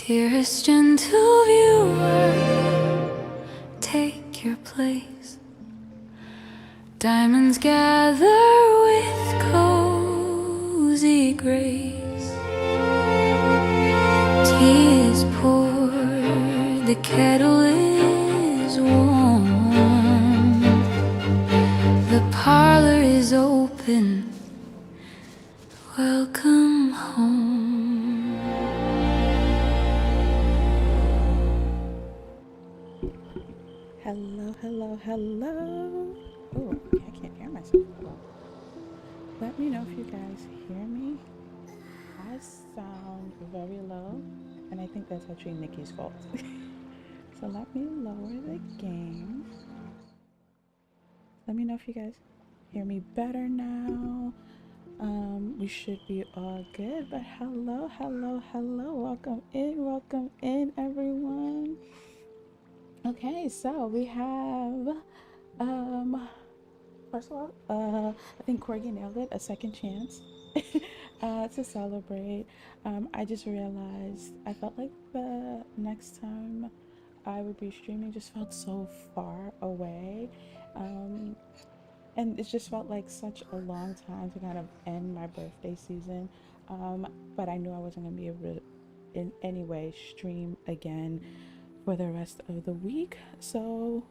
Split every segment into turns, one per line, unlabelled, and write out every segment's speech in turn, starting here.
Dearest gentle viewer, take your place. Diamonds gather with cozy grace. Tea is poured, the kettle is warm. The parlor is open, welcome home.
Hello, hello, hello. Oh, I can't hear myself. Let me know if you guys hear me. I sound very low, and I think that's actually Nikki's fault. So let me lower the gain. Let me know if you guys hear me better now. We should be all good, but hello, hello, hello. Welcome in, everyone. Okay, so we have first of all, I think Corgi nailed it, a second chance to celebrate. I just realized I felt like the next time I would be streaming just felt so far away. And it just felt like such a long time to kind of end my birthday season. But I knew I wasn't going to be able to in any way stream again for the rest of the week. So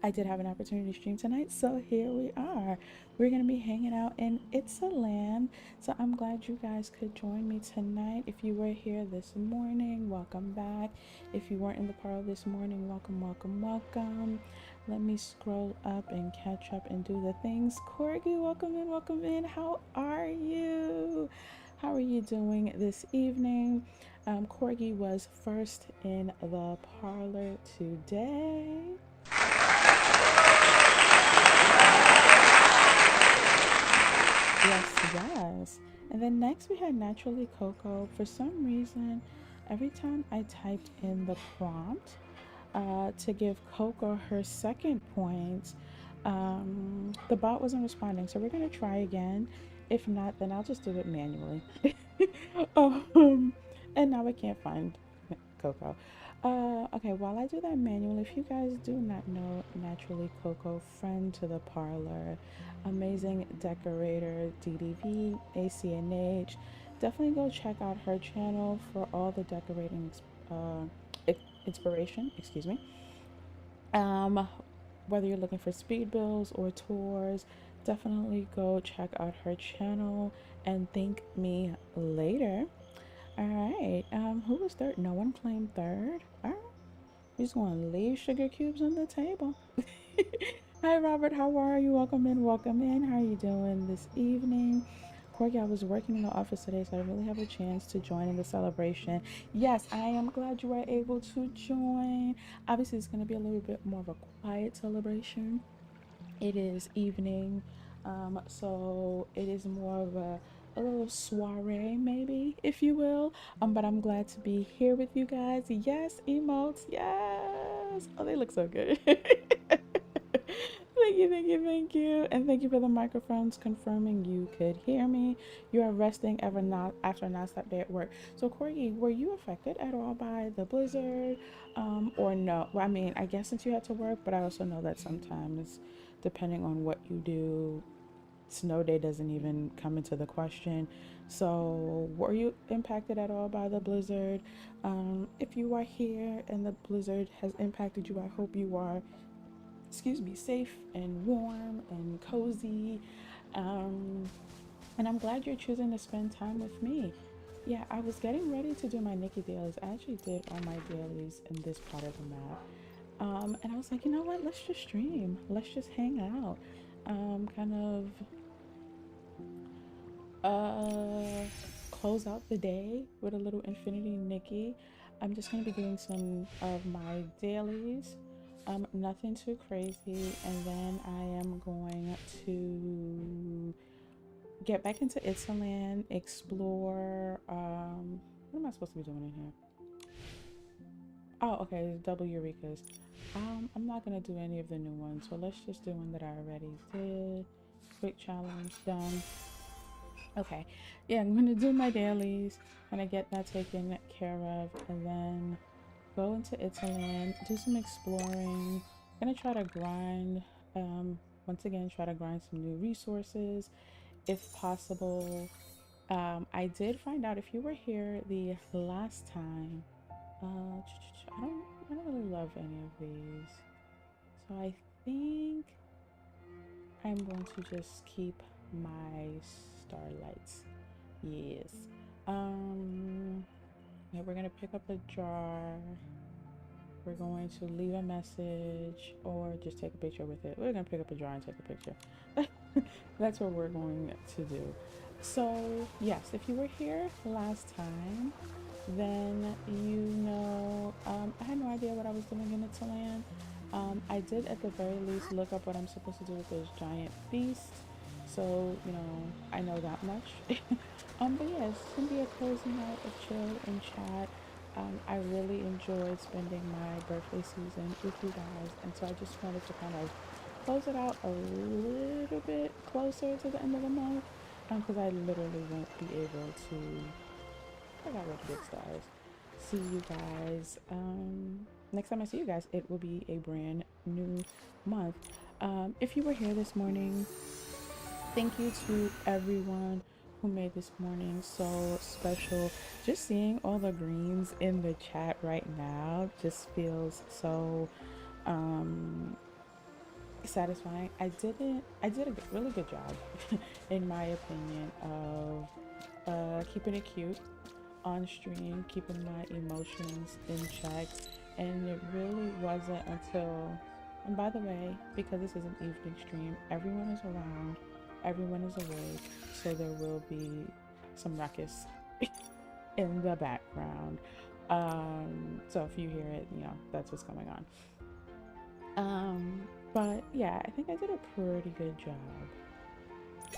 I did have an opportunity to stream tonight, so here we are. We're going to be hanging out in Itzaland, so I'm glad you guys could join me tonight. If you were here this morning, welcome back. If you weren't in the parlor this morning, welcome, welcome, welcome. Let me scroll up and catch up and do the things. Corgi, welcome in. How are you? How are you doing this evening? Corgi was first in the parlor today. Yes. And then next we had Naturally Coco. For some reason, every time I typed in the prompt to give Coco her second point, the bot wasn't responding. So we're going to try again. If not, then I'll just do it manually. And now I can't find Coco. Okay, while I do that manually, if you guys do not know Naturally Coco, friend to the parlor, amazing decorator, DDV, ACNH, definitely go check out her channel for all the decorating inspiration, excuse me. Whether you're looking for speed builds or tours, definitely go check out her channel and thank me later. All right. Who was third? No one claimed third. All right. We're just going to leave sugar cubes on the table. Hi, Robert. How are you? Welcome in. How are you doing this evening? Corky, I was working in the office today, so I really have a chance to join in the celebration. Yes, I am glad you were able to join. Obviously, it's going to be a little bit more of a quiet celebration. It is evening, so it is more of a little soiree, maybe, if you will. But I'm glad to be here with you guys. Yes, emotes, yes. Oh, they look so good. Thank you. And thank you for the microphones confirming you could hear me. You are resting after a non-stop day at work. So, Corey, were you affected at all by the blizzard? Or no? Well, I mean, I guess since you had to work, but I also know that sometimes, depending on what you do, snow day doesn't even come into the question. So, were you impacted at all by the blizzard? If you are here and the blizzard has impacted you, I hope you are safe and warm and cozy. And I'm glad you're choosing to spend time with me. Yeah, I was getting ready to do my Nikki dailies. I actually did all my dailies in this part of the map. And I was like, you know what? Let's just stream. Let's just hang out. Kind of close out the day with a little Infinity Nikki. I'm just going to be doing some of my dailies. Nothing too crazy, and then I am going to get back into Itzaland, explore. What am I supposed to be doing in here? Oh, okay, double Eurekas. I'm not gonna do any of the new ones, so let's just do one that I already did. Quick challenge done. Okay, yeah, I'm gonna do my dailies, kind of get that taken care of, and then go into Itzaland, do some exploring. Gonna try to grind, once again, try to grind some new resources if possible. I did find out if you were here the last time, I don't really love any of these, so I think I'm going to just keep my starlights. Yes. Yeah, we're gonna pick up a jar. We're going to leave a message or just take a picture with it. We're gonna pick up a jar and take a picture. That's what we're going to do. So yes, if you were here last time, then you know I had no idea what I was doing in Itzaland. I did at the very least look up what I'm supposed to do with those giant beasts. So, you know, I know that much. But yeah, it's gonna be a cozy night of chill and chat. I really enjoyed spending my birthday season with you guys, and so I just wanted to kind of close it out a little bit closer to the end of the month, because I literally won't be able to. I got what big stars. See you guys. Next time I see you guys, it will be a brand new month. If you were here this morning, thank you to everyone who made this morning so special. Just seeing all the greens in the chat right now just feels so um satisfying. I did a really good job in my opinion of keeping it cute on stream, keeping my emotions in check. And it really wasn't until, and by the way, because this is an evening stream, everyone is around, everyone is awake, so there will be some ruckus in the background. So if you hear it, you know, that's what's going on. But yeah, I think I did a pretty good job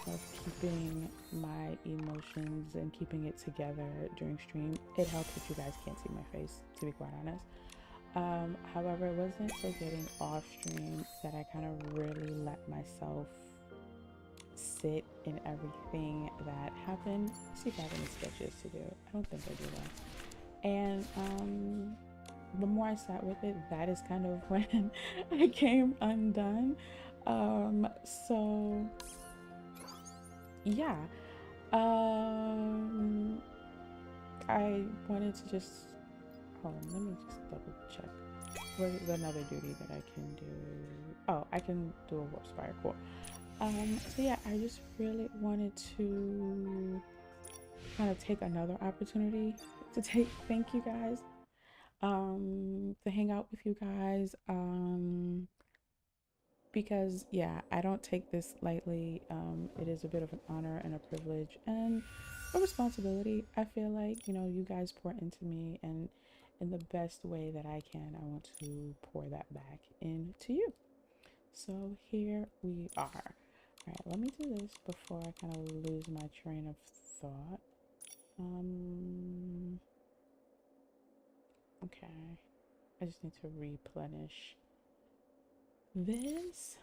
of keeping my emotions and keeping it together during stream. It helps if you guys can't see my face, to be quite honest. However, it wasn't until getting off stream that I kind of really let myself sit in everything that happened. Let's see if I have any sketches to do. I don't think I do that. And the more I sat with it, that is kind of when I came undone. So yeah. Um, I wanted to just hold on. Let me just double check. What is another duty that I can do? Oh, I can do a warp spire. Cool. So yeah, I just really wanted to kind of take another opportunity to thank you guys. To hang out with you guys. Because yeah, I don't take this lightly. It is a bit of an honor and a privilege and a responsibility. I feel like, you know, you guys pour into me, and in the best way that I can, I want to pour that back into you. So here we are. All right, let me do this before I kind of lose my train of thought. Okay, I just need to replenish this.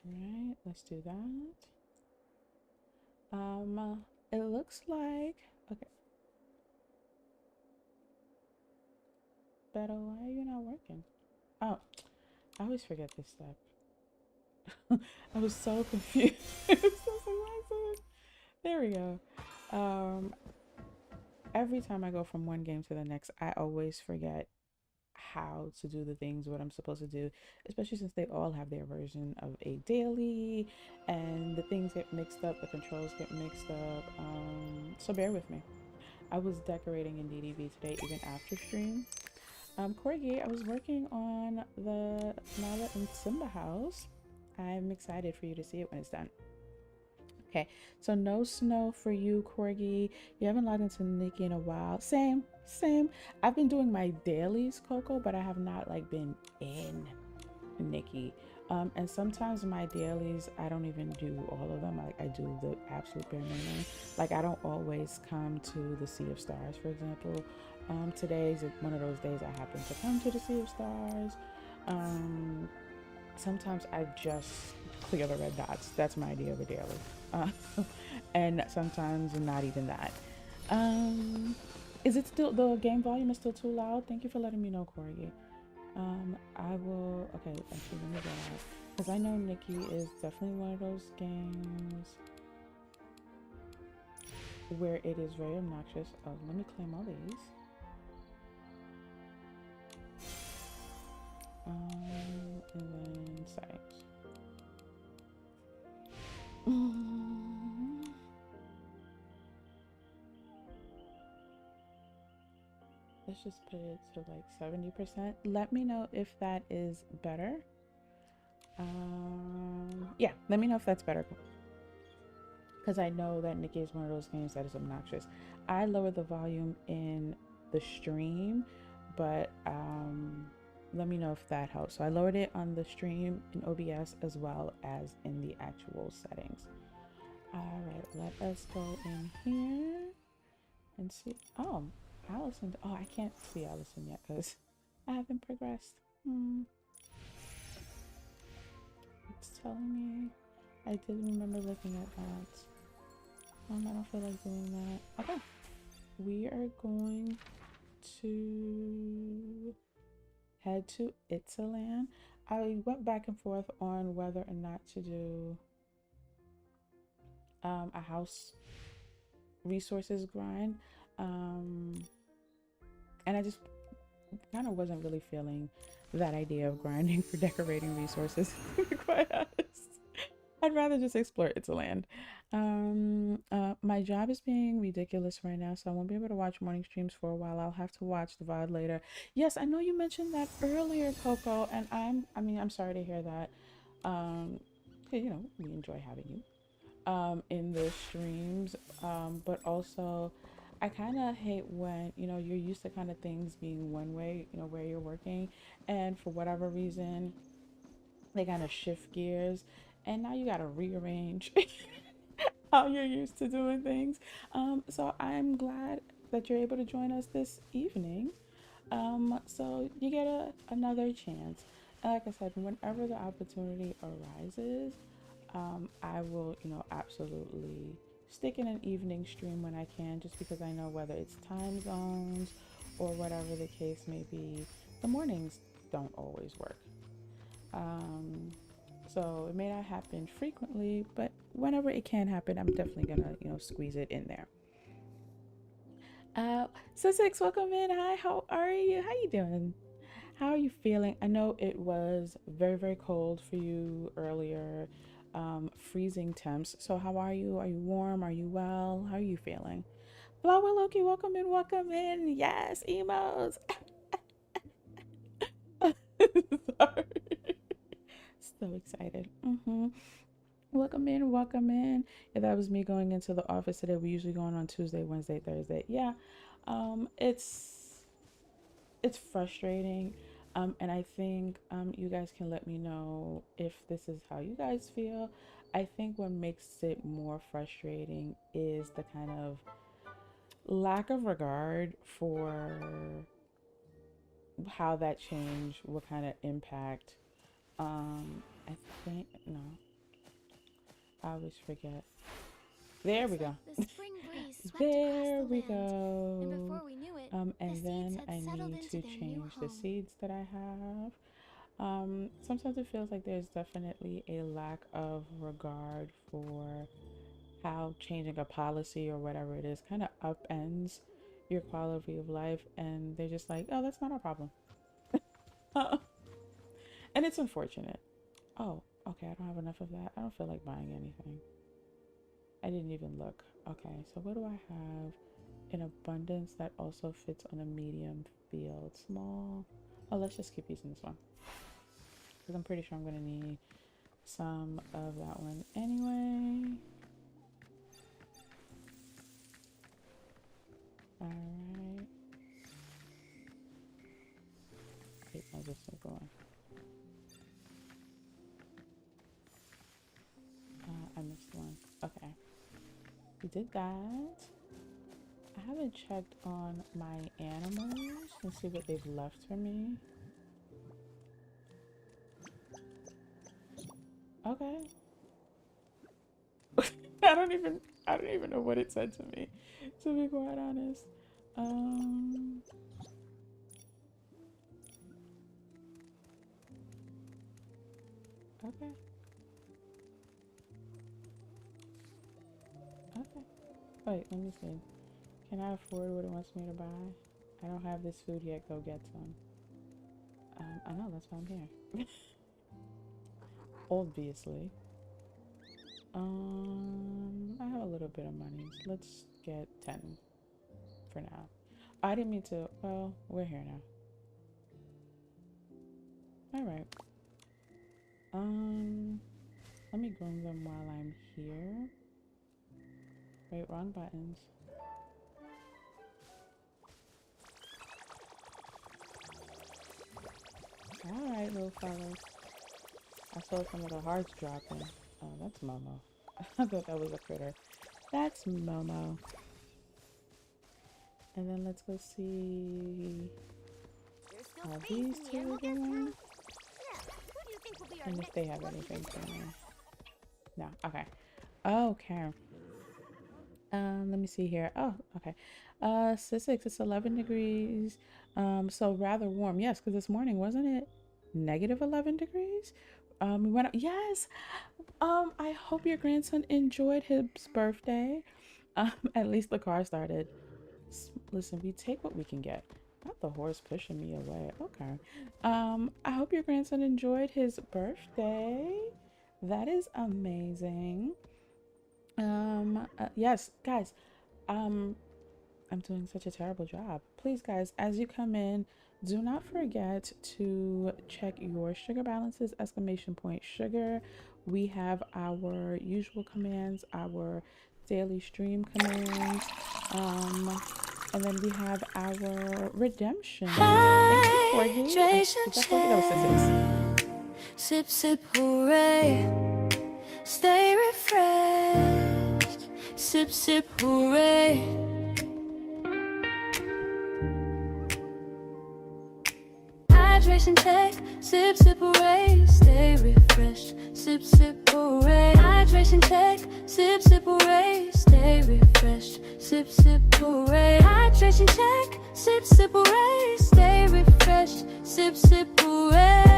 Right, let's do that. It looks like, okay, Beto, why are you not working? Oh, I always forget this step. I was so confused. I was like, there we go. Um, every time I go from one game to the next, I always forget how to do the things what I'm supposed to do, especially since they all have their version of a daily, and the things get mixed up, the controls get mixed up. So bear with me. I was decorating in DDB today, even after stream. Corgi, I was working on the Nala and Simba house. I'm excited for you to see it when it's done. Okay, so no snow for you, Corgi. You haven't logged into Nikki in a while. Same, same. I've been doing my dailies, Coco, but I have not like been in Nikki. And sometimes my dailies, I don't even do all of them. Like I do the absolute bare minimum. Like I don't always come to the Sea of Stars, for example. Today's one of those days I happen to come to the Sea of Stars. sometimes I just clear the red dots. That's my idea of a daily. Uh, and sometimes not even that. Is it still, the game volume is still too loud? Thank you for letting me know, Corey. I will, okay, actually, let me go out. Because I know Nikki is definitely one of those games where it is very obnoxious. Oh, let me claim all these. And then settings. Let's just put it to like 70%. Let me know if that is better. Yeah, let me know if that's better. Because I know that Nikki is one of those games that is obnoxious. I lowered the volume in the stream, but let me know if that helps. So I lowered it on the stream in OBS as well as in the actual settings. All right, let us go in here and see. Oh, Allison. Oh, I can't see Allison yet because I haven't progressed. It's telling me. I did remember looking at that. I don't feel like doing that. Okay. We are going to head to Itzaland. I went back and forth on whether or not to do a house resources grind. And I just kind of wasn't really feeling that idea of grinding for decorating resources, to be quite honest. I'd rather just explore Itzaland. My job is being ridiculous right now, so I won't be able to watch morning streams for a while. I'll have to watch the VOD later. Yes, I know you mentioned that earlier, Coco, and I'm sorry to hear that. You know, we enjoy having you in the streams, but also I kind of hate when, you know, you're used to kind of things being one way, you know, where you're working, and for whatever reason they kind of shift gears and now you got to rearrange how you're used to doing things. So I'm glad that you're able to join us this evening. So you get another chance. And like I said, whenever the opportunity arises, I will, you know, absolutely stick in an evening stream when I can, just because I know whether it's time zones or whatever the case may be, the mornings don't always work. So it may not happen frequently, but whenever it can happen, I'm definitely gonna, you know, squeeze it in there. Sussex, welcome in. Hi, how are you? How you doing? How are you feeling? I know it was very, very cold for you earlier, freezing temps. So how are you? Are you warm? Are you well? How are you feeling? Flower Loki, welcome in, welcome in. Yes, emos. Sorry. So excited. Welcome in, welcome in. Yeah, that was me going into the office today. We usually go on Tuesday, Wednesday, Thursday. Yeah, it's frustrating, and I think you guys can let me know if this is how you guys feel. I think what makes it more frustrating is the kind of lack of regard for how that change will kind of impact. I think no, I always forget. There we go.
The spring breeze swept
There
across the
we
land,
go.
and before we knew it,
And
the
then
seeds had
I
settled
need
into
to
their new
change the
home.
seeds that I have. Sometimes it feels like there's definitely a lack of regard for how changing a policy or whatever it is kind of upends your quality of life, and they're just like, oh, that's not our problem. And it's unfortunate. Oh, okay, I don't have enough of that. I don't feel like buying anything. I didn't even look. Okay, so what do I have in abundance that also fits on a medium field? Small. Oh, let's just keep using this one because I'm pretty sure I'm going to need some of that one anyway. Alright. Wait, no, this is going. I missed one. Okay. We did that. I haven't checked on my animals and see what they've left for me. Okay. I don't even know what it said to me, to be quite honest. Okay. Okay. Wait, let me see. Can I afford what it wants me to buy? I don't have this food yet. Go get some. I know, that's why I'm here. Obviously. I have a little bit of money. So let's get 10 for now. I didn't mean to. Well, we're here now. All right. Let me groom them while I'm here. Wait, wrong buttons. All right, little fellas. I saw some of the hearts dropping. Oh, that's Momo. I thought that was a critter. That's Momo. And then let's go see how these two are doing. And if they have anything for me. No, okay. Okay. Let me see here. Oh, okay. Sussex, it's 11 degrees. So rather warm. Yes, because this morning, wasn't it negative 11 degrees? We went up. Yes. I hope your grandson enjoyed his birthday. At least the car started. Listen, we take what we can get. Not the horse pushing me away. Okay. I hope your grandson enjoyed his birthday. That is amazing. Yes, guys. I'm doing such a terrible job. Please, guys, as you come in, do not forget to check your sugar balances, exclamation point sugar. We have our usual commands, our daily stream commands, and then we have our redemption. Thank you, Corgi.
Hydration check. Sip, sip, hooray. Stay refreshed. Sip, sip, hooray. Hydration check. Sip, sip, hooray. Stay refreshed. Sip, sip, hooray. Hydration check. Sip, sip, hooray. Stay refreshed. Sip, sip, hooray. Hydration check. Sip, sip, hooray. Stay refreshed. Sip, sip, hooray.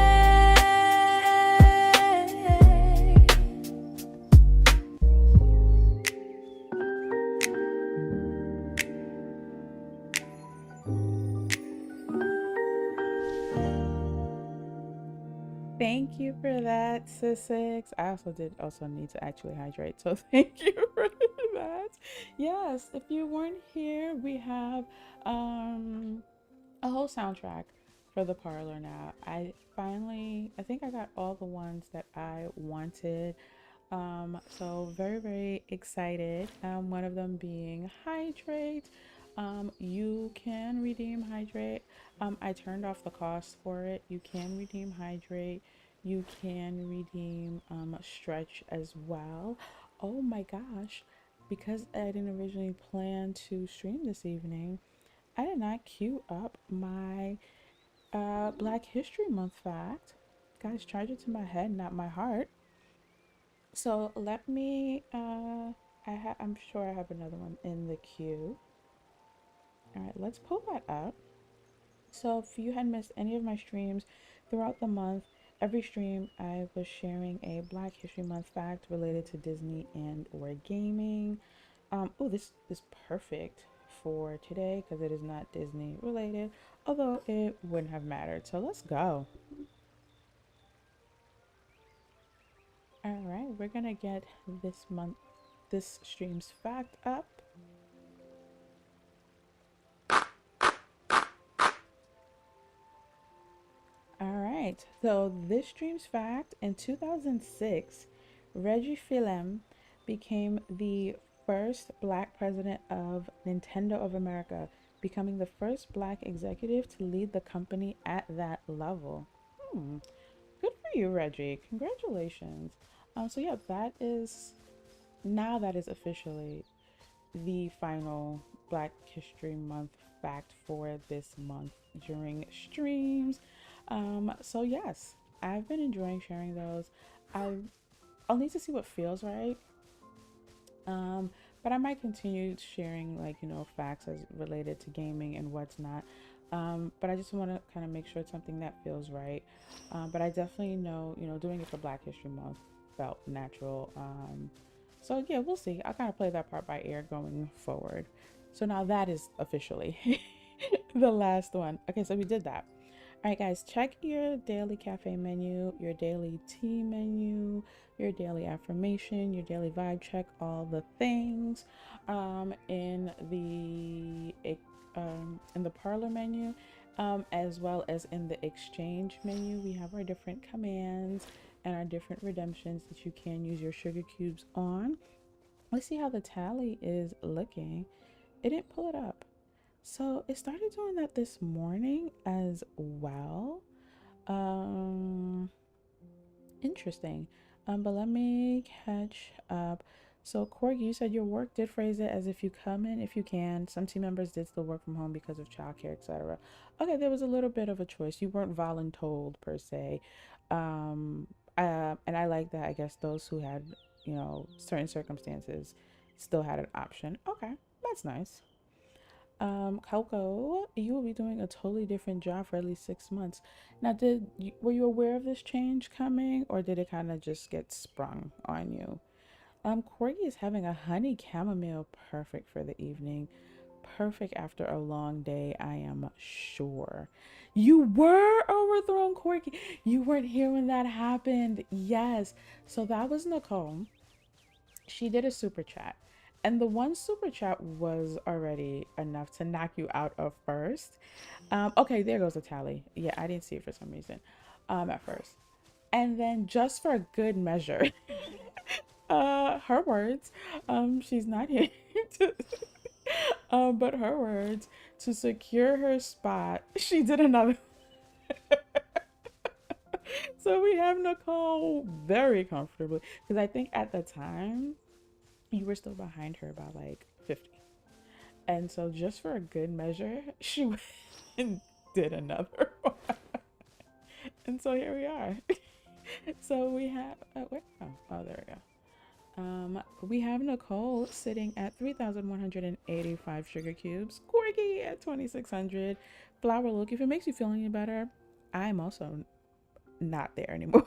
Thank you for that, Sussex. I also need to actually hydrate, so thank you for that. Yes, if you weren't here, we have a whole soundtrack for the parlor now. I think I got all the ones that I wanted. So very, very excited. One of them being hydrate. You can redeem hydrate. I turned off the cost for it. You can redeem hydrate. You can redeem stretch as well. Oh my gosh, because I didn't originally plan to stream this evening, I did not queue up my Black History Month fact. Guys, charge it to my head, not my heart. So let me I'm sure I have another one in the queue. All right, let's pull that up. So if you had missed any of my streams throughout the month, every stream I was sharing a Black History Month fact related to Disney and or gaming. Oh, this is perfect for today because it is not Disney related, although it wouldn't have mattered. So let's go. All right, we're gonna get this stream's fact up. All right, so this stream's fact: in 2006, Reggie Fils-Aime became the first Black president of Nintendo of America, becoming the first Black executive to lead the company at that level. Good for you, Reggie. Congratulations. So yeah, that is officially the final Black History Month fact for this month during streams. So yes, I've been enjoying sharing those. I I'll need to see what feels right. But I might continue sharing, like, facts as related to gaming and what's not. But I just want to kind of make sure it's something that feels right. But I definitely know, doing it for Black History Month felt natural. So yeah, we'll see. I'll kind of play that part by ear going forward. So now that is officially the last one. Okay, so we did that. All right, guys, check your daily cafe menu, your daily tea menu, your daily affirmation, your daily vibe check, all the things in the parlor menu, as well as in the exchange menu. We have our different commands and our different redemptions that you can use your sugar cubes on. Let's see how the tally is looking. It didn't pull it up. So it started doing that this morning as well. Interesting. But let me catch up. So Corey, you said your work did phrase it as if you come in if you can. Some team members did still work from home because of childcare, etc. Okay, there was a little bit of a choice. You weren't voluntold per se. Um, and I like that. I guess those who had, certain circumstances still had an option. Okay, that's nice. Coco, you will be doing a totally different job for at least 6 months. Now, were you aware of this change coming, or did it kind of just get sprung on you? Corgi is having a honey chamomile, perfect for the evening, perfect after a long day. I am sure. You were overthrown, Corgi. You weren't here when that happened. Yes. So that was Nicole. She did a super chat. And the one super chat was already enough to knock you out of first. Okay, there goes the tally. Yeah, I didn't see it for some reason at first. And then just for good measure, her words, she's not here to, but her words, to secure her spot, she did another. So we have Nicole very comfortably, because I think at the time you were still behind her by like 50. And so just for a good measure, she went and did another one. And so here we are. So we have, there we go. We have Nicole sitting at 3,185 sugar cubes. Corgi at 2,600. Flower Look, if it makes you feel any better, I'm also not there anymore.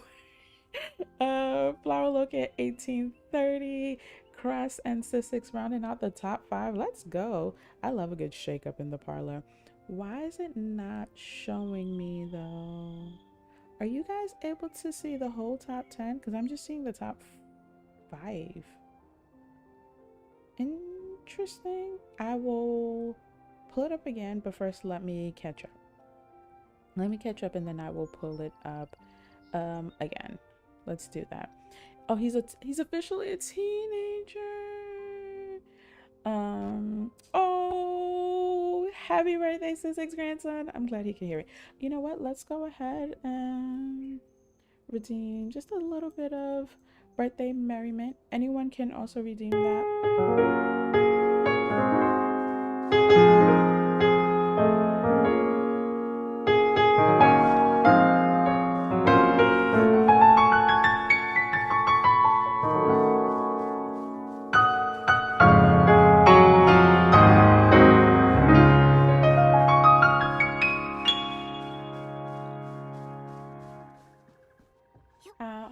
Flower Look at 1830. Crest and Sissix rounding out the top 5. Let's go. I love a good shake up in the parlor. Why is it not showing me though? Are you guys able to see the whole top 10? Because I'm just seeing the top 5. Interesting. I will pull it up again, but first let me catch up. Let me catch up and then I will pull it up again. Let's do that. Oh, he's officially a teenager. Oh, happy birthday, Sissix grandson. I'm glad he can hear me. You know what? Let's go ahead and redeem just a little bit of birthday merriment. Anyone can also redeem that.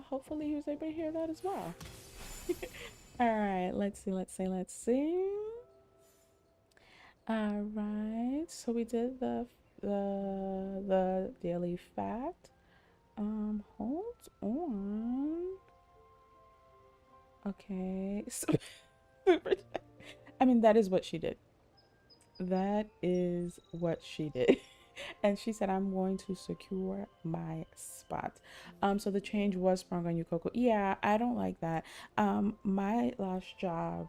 Hopefully he was able to hear that as well. All right, let's see. All right, so we did the daily fact. Hold on. Okay, so I mean, that is what she did. That is what she did. And she said, I'm going to secure my spot. So the change was sprung on you, Coco. Yeah, I don't like that. My last job,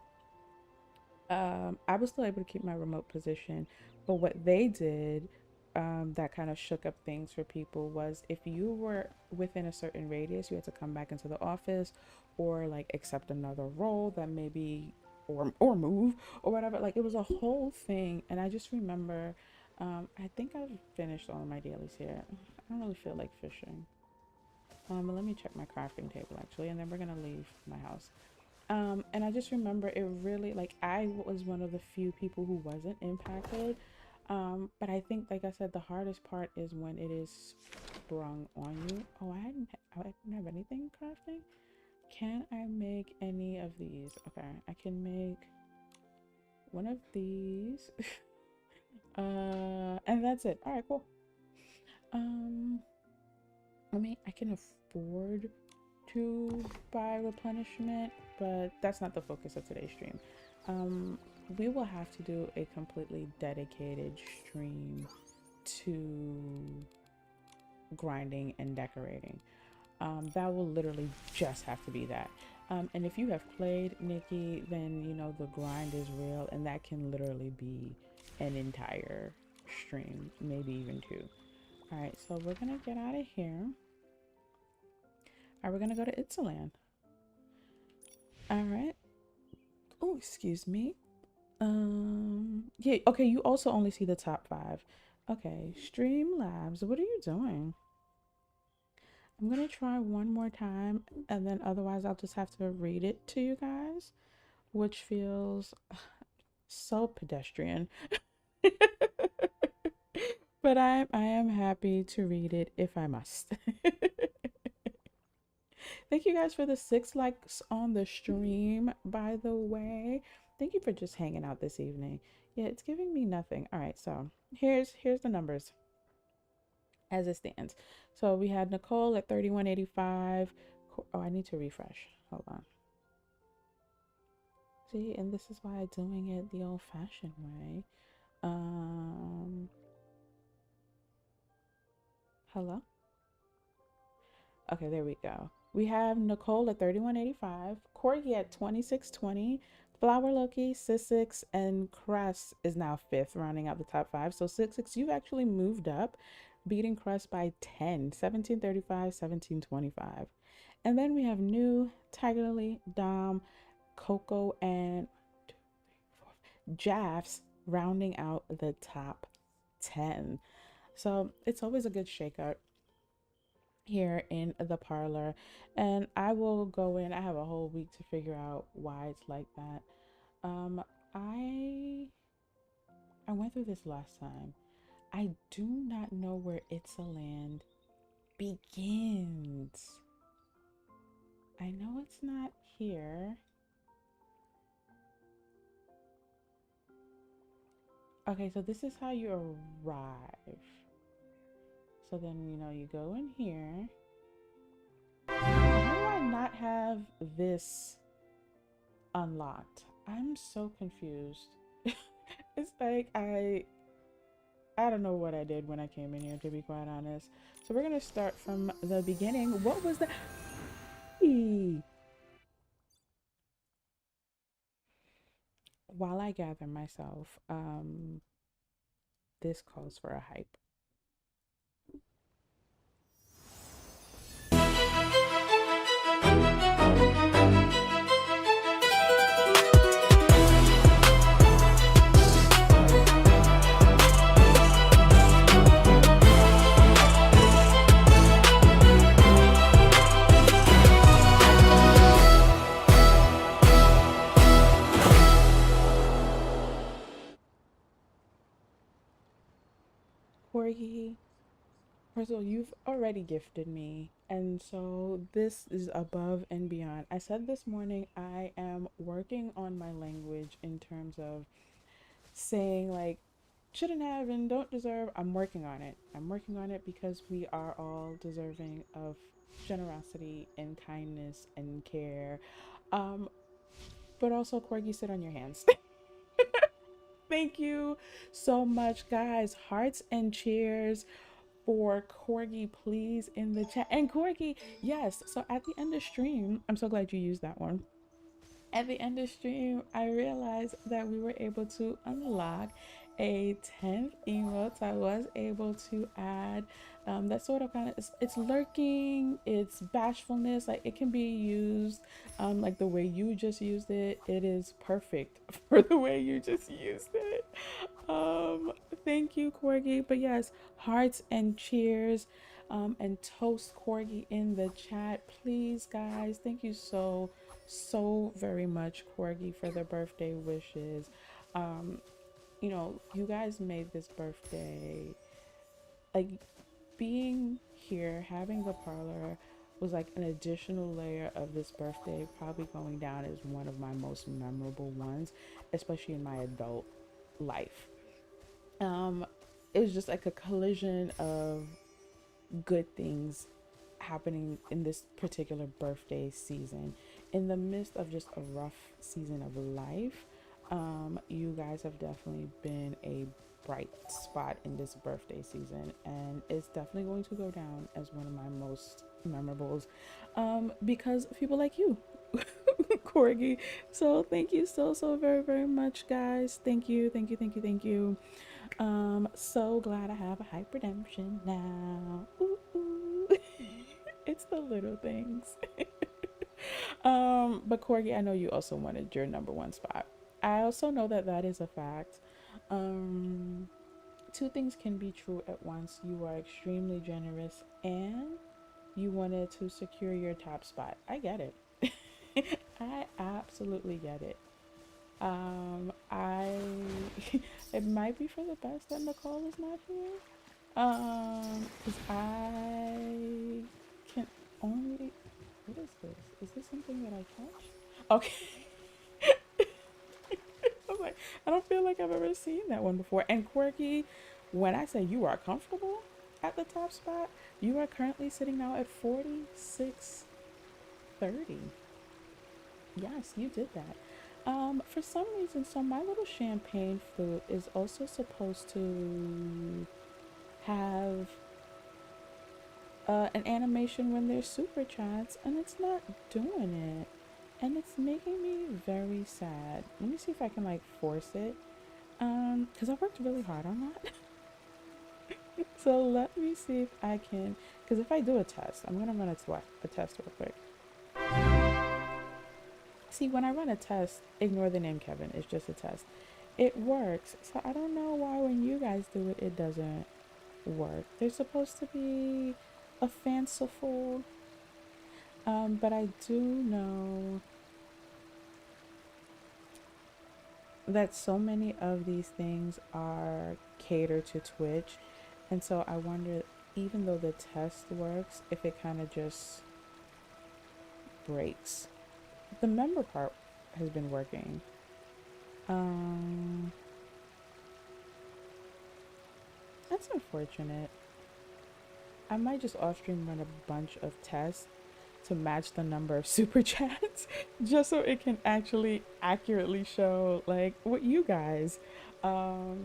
I was still able to keep my remote position, but what they did, that kind of shook up things for people was if you were within a certain radius, you had to come back into the office or like accept another role that maybe or move or whatever. Like it was a whole thing. And I just remember, I think I've finished all of my dailies here. I don't really feel like fishing. Let me check my crafting table actually, and then we're gonna leave my house. And I just remember it really, like, I was one of the few people who wasn't impacted. But I think, like I said, the hardest part is when it is sprung on you. Oh, I didn't have anything crafting. Can I make any of these? Okay, I can make one of these. And that's it. All right, cool. I can afford to buy replenishment, but that's not the focus of today's stream. We will have to do a completely dedicated stream to grinding and decorating. That will literally just have to be that. And if you have played Nikki, then you know the grind is real, and that can literally be an entire stream, maybe even two. All right, so we're gonna get out of here. All right, we're gonna go to Itzaland. All right. Oh, excuse me. Yeah, okay, you also only see the top 5. Okay, Streamlabs, what are you doing? I'm gonna try one more time, and then otherwise I'll just have to read it to you guys, which feels so pedestrian. But I am happy to read it if I must. Thank you guys for the 6 likes on the stream, by the way. Thank you for just hanging out this evening. Yeah, it's giving me nothing. All right, so here's the numbers as it stands. So we had Nicole at 3185. Oh, I need to refresh. Hold on. See, and this is why doing it the old-fashioned way. Hello? Okay, there we go. We have Nicole at 3185, Corgi at 2620, Flower Loki, Sissix, and Crest is now 5th, rounding out the top 5. So Sissix, you've actually moved up, beating Crest by 10, 1735, 1725. And then we have New, Tiger Lily, Dom, Coco, and Jaffs rounding out the top 10. So it's always a good shakeup here in the parlor, and I will go in. I have a whole week to figure out why it's like that. I went through this last time. I do not know where Itzaland begins. I know it's not here. Okay, so this is how you arrive. So then, you know, you go in here. Why do I not have this unlocked? I'm so confused. It's like I don't know what I did when I came in here, to be quite honest. So we're gonna start from the beginning. What was that? While I gather myself, this calls for a hype. Corgi, first of all, you've already gifted me, and so this is above and beyond. I said this morning I am working on my language in terms of saying, like, shouldn't have and don't deserve. I'm working on it. I'm working on it because we are all deserving of generosity and kindness and care. But also, Corgi, sit on your hands. Thank you so much, guys. Hearts and cheers for Corgi, please, in the chat. And Corgi, yes. So at the end of stream, I'm so glad you used that one. At the end of stream, I realized that we were able to unlock a 10th emote. I was able to add that sort of kind of, it's lurking, it's bashfulness, like it can be used like the way you just used it. It is perfect for the way you just used it. Thank you, Corgi. But yes, hearts and cheers. and toast Corgi in the chat, please, guys. Thank you so very much, Corgi, for the birthday wishes. You know, you guys made this birthday, like, being here, having the parlor was like an additional layer of this birthday, probably going down as one of my most memorable ones, especially in my adult life. It was just like a collision of good things happening in this particular birthday season in the midst of just a rough season of life. You guys have definitely been a bright spot in this birthday season, and it's definitely going to go down as one of my most memorables, because of people like you. Corgi. So thank you so very much, guys. Thank you. So glad I have a hype redemption now. Ooh, ooh. It's the little things. But Corgi, I know you also wanted your number one spot. I also know that that is a fact. Two things can be true at once. You are extremely generous and you wanted to secure your top spot. I get it. I absolutely get it. I it might be for the best that Nicole is not here. Because I can only. What is this? Is this something that I touch? Okay. I'm like, I don't feel like I've ever seen that one before. And Quirky, when I say you are comfortable at the top spot, you are currently sitting now at 4630. Yes, you did that. For some reason, so my little champagne flute is also supposed to have an animation when there's super chats, and it's not doing it. And it's making me very sad. Let me see if I can like force it. Because I worked really hard on that. So let me see if I can, because if I do a test, I'm gonna run a test real quick. See, when I run a test, ignore the name Kevin. It's just a test. It works. So I don't know why when you guys do it, it doesn't work. There's supposed to be a fanciful, but I do know that so many of these things are catered to Twitch. And so I wonder, even though the test works, if it kind of just breaks. The member part has been working. That's unfortunate. I might just off stream run a bunch of tests to match the number of super chats just so it can actually accurately show like what you guys so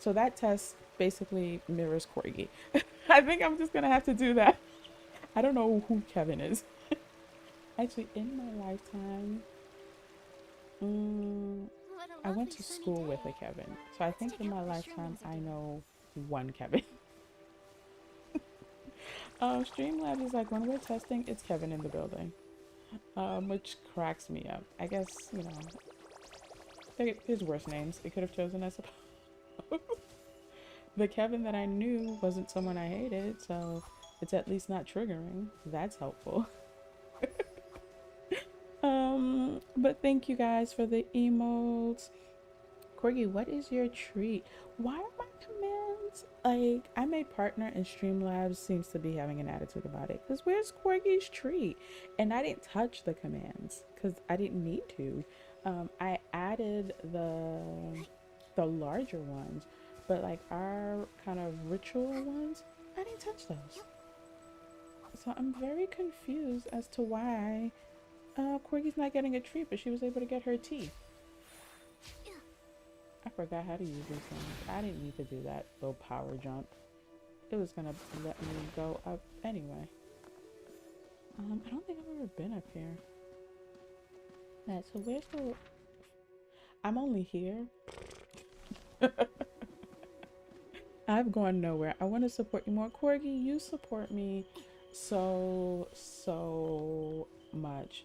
that test basically mirrors Corgi. I think I'm just gonna have to do that. I don't know who Kevin is. Actually, in my lifetime, I went to school with a Kevin. So I think in my lifetime, I know one Kevin. Streamlabs is like, when we're testing, it's Kevin in the building. Which cracks me up. I guess, you know, there's worse names it could have chosen, I suppose. The Kevin that I knew wasn't someone I hated, so it's at least not triggering. That's helpful. But thank you guys for the emotes. Corgi, what is your treat? Why are my commands like, I made partner and Streamlabs seems to be having an attitude about it? Because where's Corgi's treat? And I didn't touch the commands because I didn't need to. I added the larger ones, but like our kind of ritual ones, I didn't touch those. So I'm very confused as to why Corgi's not getting a treat, but she was able to get her tea. I forgot how to use these things. I didn't need to do that little power jump. It was gonna let me go up anyway. I don't think I've ever been up here. Alright, so where's the... I'm only here. I've gone nowhere. I want to support you more. Corgi, you support me so much.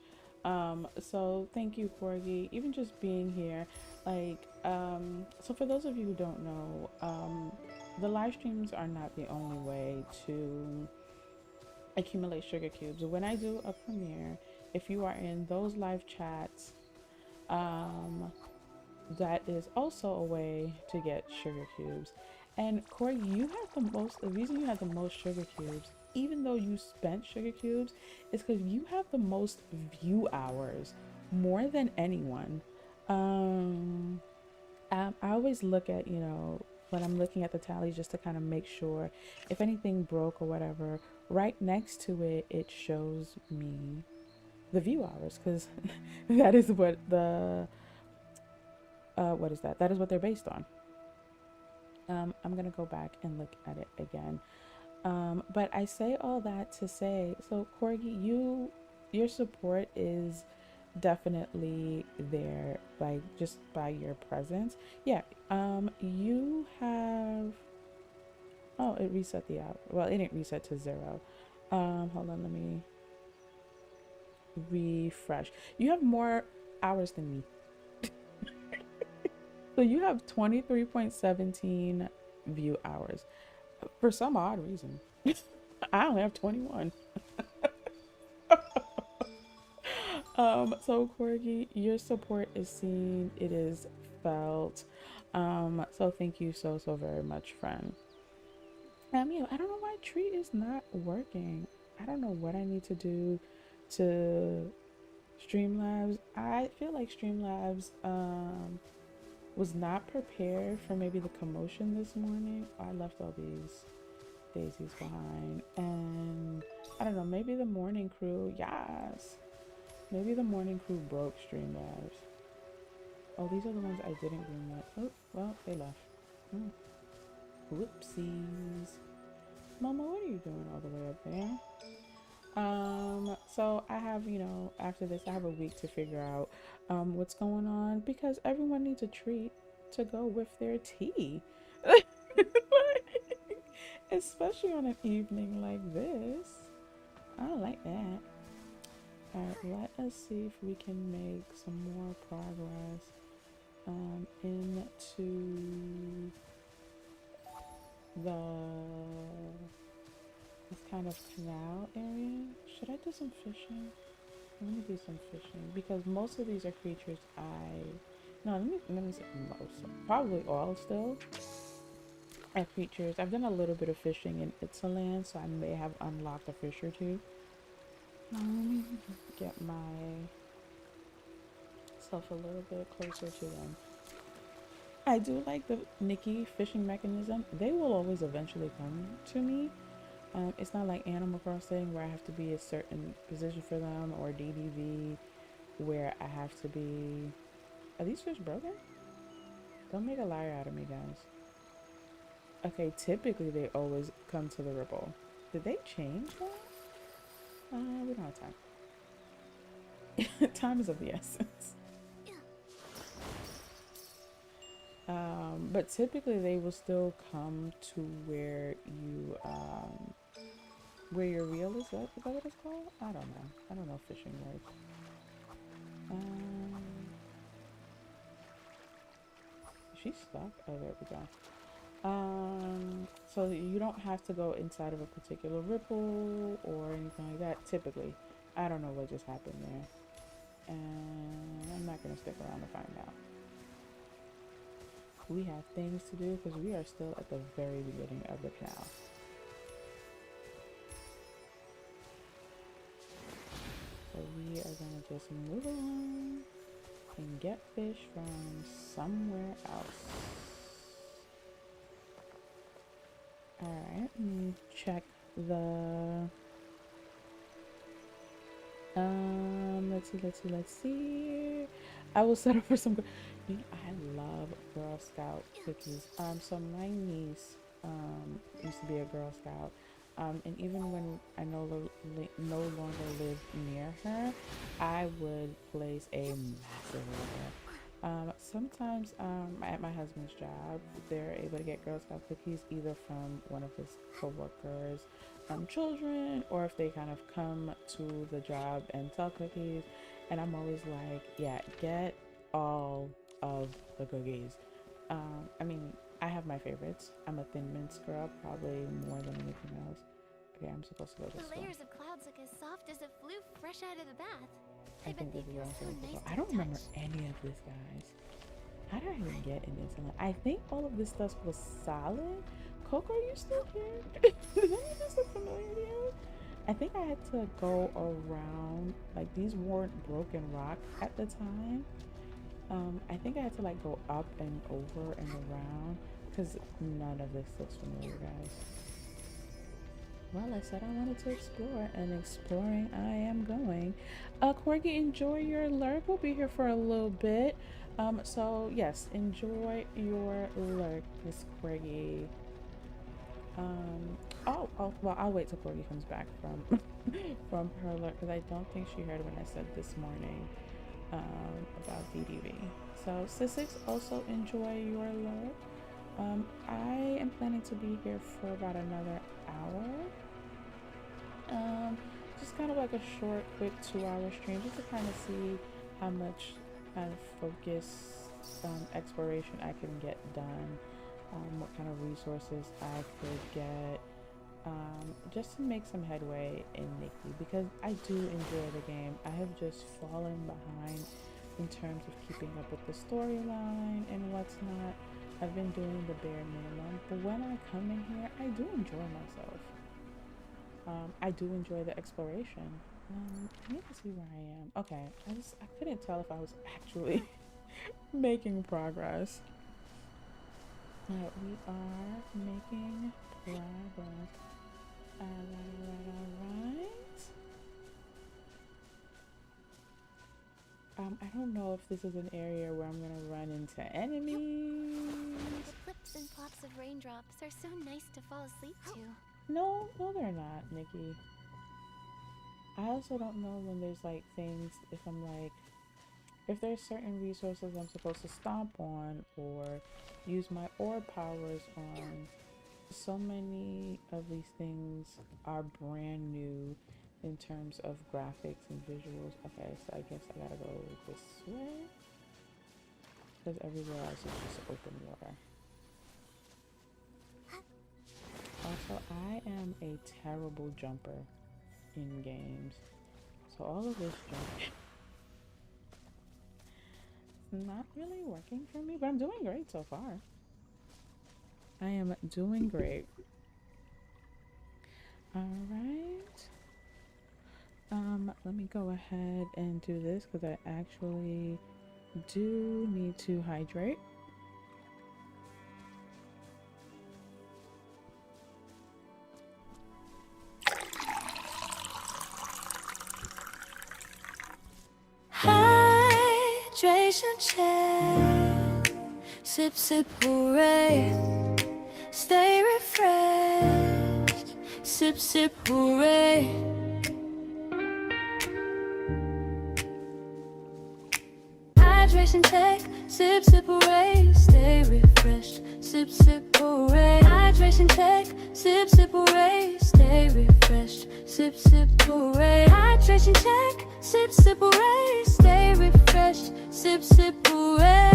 So thank you, Corgi, even just being here. Like, so for those of you who don't know, the live streams are not the only way to accumulate sugar cubes. When I do a premiere, if you are in those live chats, um, that is also a way to get sugar cubes. And Corey, you had the most, the reason you had the most sugar cubes, even though you spent sugar cubes, is because you have the most view hours, more than anyone. Um, I always look at, when I'm looking at the tally just to kind of make sure if anything broke or whatever, right next to it, it shows me the view hours because that is what what is that? That is what they're based on. I'm gonna go back and look at it again. But I say all that to say, so Corgi, your support is definitely there, like just by your presence. Yeah. You have. Oh, it reset the hour. Well, it didn't reset to 0. Hold on, let me refresh. You have more hours than me. So you have 23.17 view hours for some odd reason. I only have 21. So Corgi, your support is seen, it is felt. So thank you so very much, friend. Yeah, I don't know why Tree is not working. I don't know what I need to do to Streamlabs. I feel like Streamlabs was not prepared for maybe the commotion this morning. I left all these daisies behind, and I don't know, maybe the morning crew, yes, maybe the morning crew broke Streamlabs. Oh, these are the ones I didn't bring yet. Oh, well, they left. Whoopsies. Mama, what are you doing all the way up there? So I have, after this, I have a week to figure out what's going on because everyone needs a treat to go with their tea. Especially on an evening like this. I like that. Alright, let us see if we can make some more progress into this kind of canal area. Should I do some fishing? Let me do some fishing because most of these are creatures let me say most, probably all still are creatures. I've done a little bit of fishing in Itzaland, so I may have unlocked a fish or two. Let me get myself a little bit closer to them. I do like the Nikki fishing mechanism. They will always eventually come to me. It's not like Animal Crossing where I have to be a certain position for them, or DDV where I have to be. Are these fish broken? Don't make a liar out of me, guys. Okay, typically they always come to the ripple. Did they change that? We don't have time. Time is of the essence. But typically they will still come to where you where your reel is. Is that what it's called? I don't know. I don't know fishing words. She's stuck. Oh, there we go. So you don't have to go inside of a particular ripple or anything like that. Typically, I don't know what just happened there, and I'm not gonna stick around to find out. We have things to do because we are still at the very beginning of the canal. So we are gonna just move along and get fish from somewhere else. Alright, let me check the let's see. I will settle for some I love Girl Scout cookies. So my niece used to be a Girl Scout. And even when I no longer live near her, I would place a massive order. Sometimes at my husband's job, they're able to get Girl Scout cookies either from one of his co-workers' children, or if they kind of come to the job and sell cookies. And I'm always like, yeah, get all of the cookies. I mean, I have my favorites. I'm a thin mince girl, probably more than anything else. Okay, I'm supposed to go this
The
way.
layers of clouds look as soft as if flew fresh out of the bath.
I
bet
think
they
this is
feel
what I'm
so
supposed to
nice
go.
to
I don't
the
remember
touch.
any of this, guys. How did I even get in Itzaland? I think all of this stuff was solid. Coco, are you still here? Does any of this look familiar to you? I think I had to go around, like these weren't broken rock at the time. I think I had to like go up and over and around because none of this looks familiar, guys. Well, I said I wanted to explore, and exploring I am going. Corgi, enjoy your lurk. We'll be here for a little bit. So yes, enjoy your lurk, Miss Corgi. Well, I'll wait till Corgi comes back from from her lurk because I don't think she heard when I said this morning about DDV. So Sissix, also enjoy your lurk. I am planning to be here for about another hour. Just kind of like a short, quick 2-hour stream just to kind of see how much kind of focus exploration I can get done, what kind of resources I could get, just to make some headway in Nikki, because I do enjoy the game. I have just fallen behind in terms of keeping up with the storyline and what's not. I've been doing the bare minimum, but when I come in here, I do enjoy myself. I do enjoy the exploration. I need to see where I am. Okay, I couldn't tell if I was actually making progress. We are making progress. Alright. I don't know if this is an area where I'm gonna run into enemies.
The clips and plops of raindrops are so nice to fall asleep to.
No, they're not, Nikki. I also don't know when there's like things, if there's certain resources I'm supposed to stomp on or use my orb powers on. So many of these things are brand new in terms of graphics and visuals. Okay, so I guess I gotta go this way because everywhere else is just open water. Also, I am a terrible jumper in games, so all of this jumping is not really working for me, but I'm doing great so far. I am doing great. Alright. Let me go ahead and do this because I actually do need to hydrate.
Hydration check. Sip, sip, hooray. Stay refreshed. Sip, sip, hooray. Hydration check. Sip, sip, hooray. Stay refreshed. Sip, sip, hooray. Hydration check. Sip, sip, hooray. Stay refreshed. Sip, sip, hooray. Hydration check. Sip, sip, hooray. Stay refreshed. Sip, sip, hooray.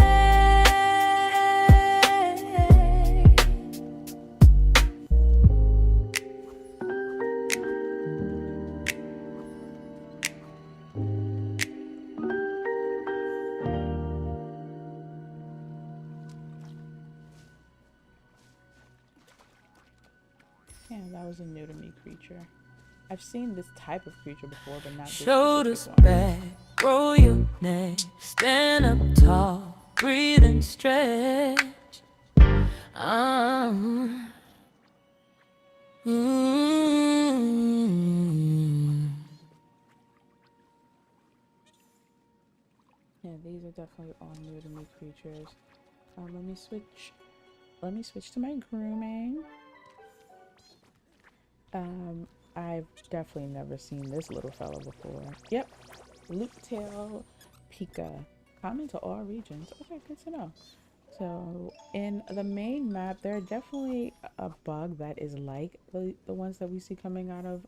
Yeah, that was a new to me creature. I've seen this type of creature before, but not this
Shoulders
specific one.
back, roll your neck, stand up tall, breathe and stretch.
Yeah, these are definitely all new to me creatures. Let me switch to my grooming. I've definitely never seen this little fella before. Yep, Looptail Pika. Common to all regions. Okay, good to know. So in the main map, there are definitely a bug that is like the ones that we see coming out of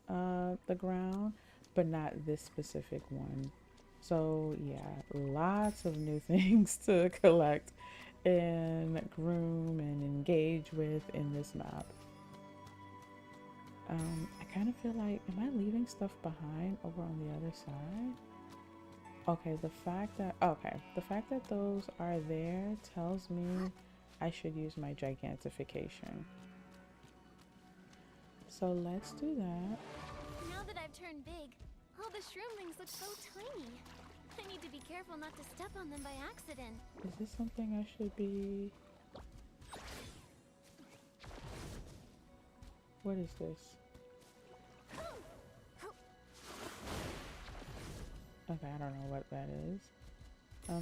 the ground, but not this specific one. So yeah, lots of new things to collect and groom and engage with in this map. I kind of feel like, am I leaving stuff behind over on the other side? Okay, the fact that those are there tells me I should use my gigantification. So let's do that.
Now that I've turned big, all the shroomlings look so tiny. I need to be careful not to step on them by accident.
Is this something I should be... What is this? Okay, I don't know what that is.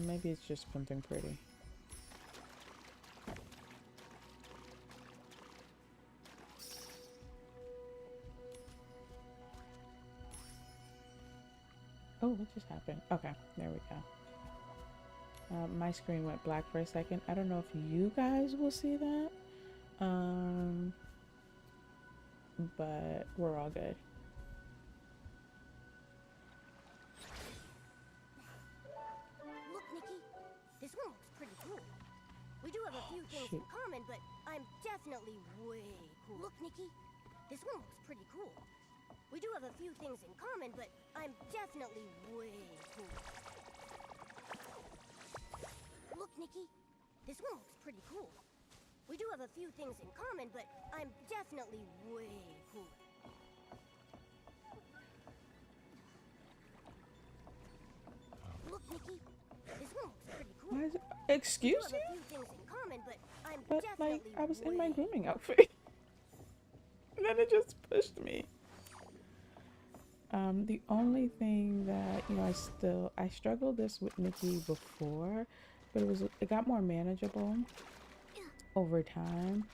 Maybe it's just something pretty. Oh, what just happened? Okay, there we go. My screen went black for a second. I don't know if you guys will see that. But we're all good.
Look, Nikki, this one looks pretty cool. We do have a few things in common, but I'm definitely way cool. Look, Nikki, this one looks pretty cool. We do have a few things in common, but I'm definitely way cool. Look, Nikki, this one looks pretty cool. We do have a few things in common, but I'm definitely way cool. Look, Nikki, this one looks pretty cool.
Why is it... Excuse
We do
you?
have a few things in common, but I'm
But like,
definitely
I was in my
way
grooming outfit. And then it just pushed me. The only thing that, you know, I struggled this with Nikki before, but it got more manageable over time,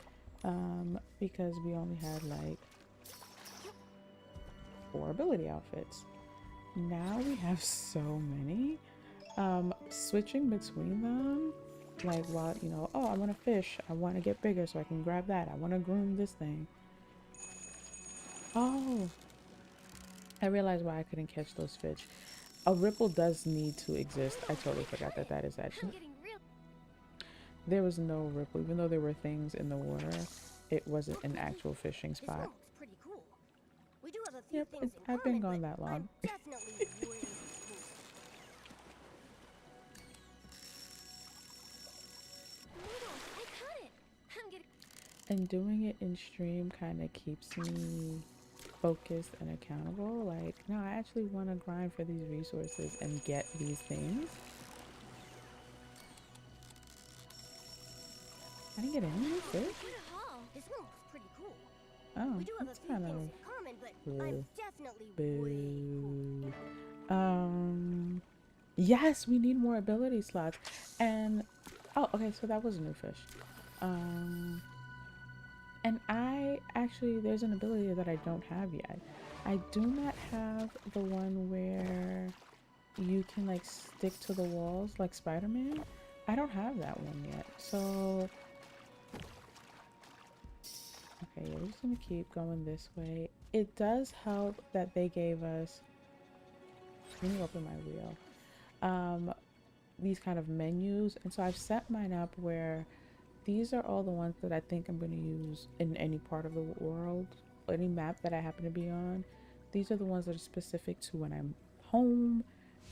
because we only had like 4 ability outfits. Now we have so many. Switching between them, like, while, you know, oh, I want to fish, I want to get bigger so I can grab that, I want to groom this thing. Oh, I realized why I couldn't catch those fish. A ripple does need to exist. I totally forgot that that is actually... There was no ripple, even though there were things in the water. It wasn't an actual fishing
This one
spot.
looks pretty cool. We do have a few
Yep,
things in
I've been
common,
gone that
but
long.
I'm definitely way cool.
Noodles, I caught it. I'm getting...
And doing it in stream kind of keeps me focused and accountable. Like, no, I actually want to grind for these resources and get these things. I didn't get any new fish.
What a haul.
This one looks pretty cool.
Oh,
We do have a
that's
few
kind
things
of
in common, but I'm definitely way cool.
boo. Yes, we need more ability slots. And oh, okay, so that was a new fish. And I actually, there's an ability that I don't have yet. I do not have the one where you can like stick to the walls like Spider-Man. I don't have that one yet. So okay, yeah, we're just gonna keep going this way. It does help that they gave us, let me open my wheel, these kind of menus. And so I've set mine up where these are all the ones that I think I'm going to use in any part of the world, any map that I happen to be on. These are the ones that are specific to when I'm home.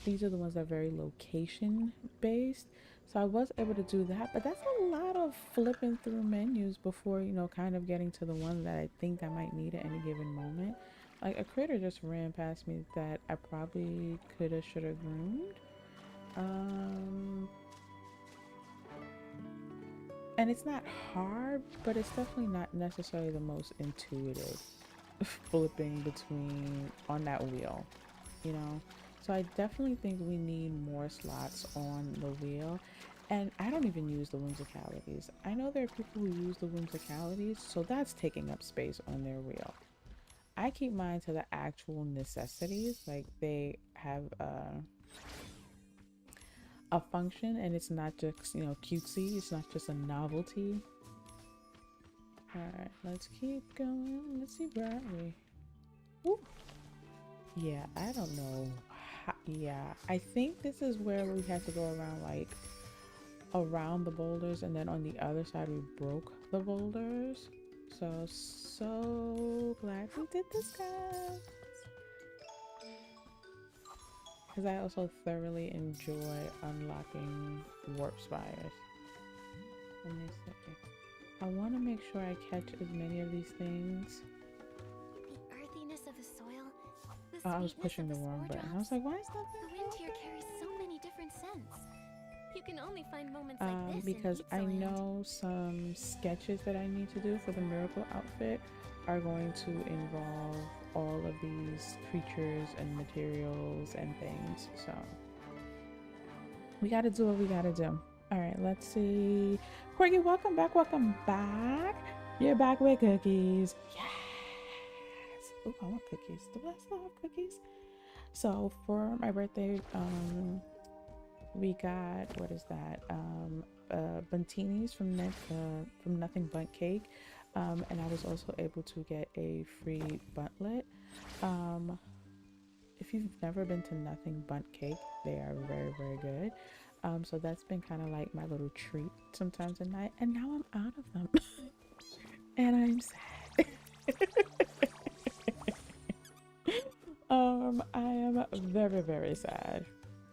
These are the ones that are very location based. So I was able to do that, but that's a lot of flipping through menus before, you know, kind of getting to the one that I think I might need at any given moment. Like, a critter just ran past me that I probably coulda, shoulda groomed. And it's not hard, but it's definitely not necessarily the most intuitive flipping between on that wheel, you know? So I definitely think we need more slots on the wheel. And I don't even use the whimsicalities. I know there are people who use the whimsicalities, so that's taking up space on their wheel. I keep mine to the actual necessities, like they have a function, and it's not just, you know, cutesy. It's not just a novelty. All right, let's keep going. Let's see, where are we? Woo. Yeah, I don't know. Yeah, I think this is where we have to go around like around the boulders, and then on the other side we broke the boulders. So glad we did this, guys, because I also thoroughly enjoy unlocking warp spires. Let me see. I want to make sure I catch as many of these things.
The earthiness of the soil. The
Oh, I was
sweetness
pushing
of
the
the
wrong button. I
snowdrops.
was like, why is that
The wind here carries so many different scents. You can only find moments like this
because
in
I
Itzaland.
know some sketches that I need to do for the miracle outfit are going to involve all of these creatures and materials and things. So we got to do what we got to do. All right, let's see. Corgi, welcome back. Welcome back. You're back with cookies. Yes. Oh, I want cookies. Do I still have cookies? So for my birthday, we got, what is that? Buntinis from Nothing Bundt Cake. And I was also able to get a free buntlet. If you've never been to Nothing Bundt Cake, they are very, very good. So that's been kind of like my little treat sometimes at night. And now I'm out of them. And I'm sad. I am very, very sad.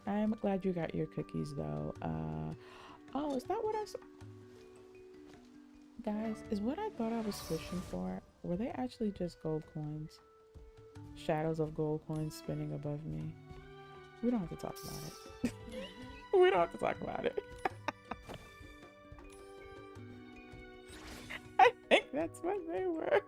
I'm glad you got your cookies though. Oh, is that what I saw? Guys, is what I thought I was fishing for? Were they actually just gold coins? Shadows of gold coins spinning above me. We don't have to talk about it. We don't have to talk about it. I think that's what they were.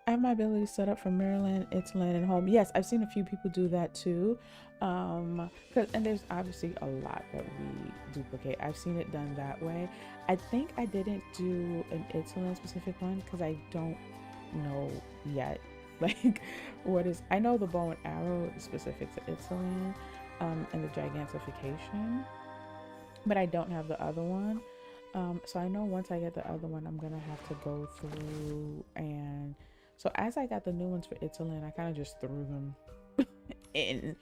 I have my ability set up for Maryland, Itzaland, and home. Yes, I've seen a few people do that too. And there's obviously a lot that we duplicate. I've seen it done that way. I think I didn't do an Itzaland specific one because I don't know yet. Like, what is? I know the bow and arrow is specific to Itzaland, and the gigantification, but I don't have the other one. So I know once I get the other one, I'm gonna have to go through, and so as I got the new ones for Itzaland, I kind of just threw them in,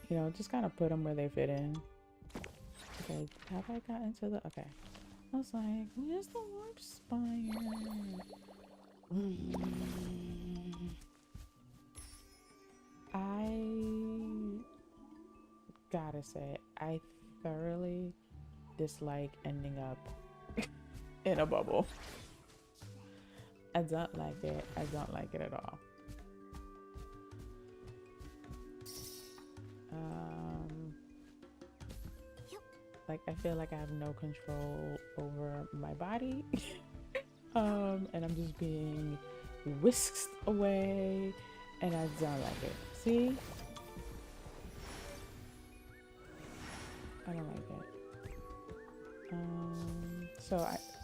you know, just kind of put them where they fit in. Okay, have I gotten to the, okay. I was like, where's the warp spire? I gotta say, I thoroughly dislike ending up in a bubble. I don't like it. I don't like it at all. Like, I feel like I have no control over my body. And I'm just being whisked away, and I don't like it. See? I don't like it. So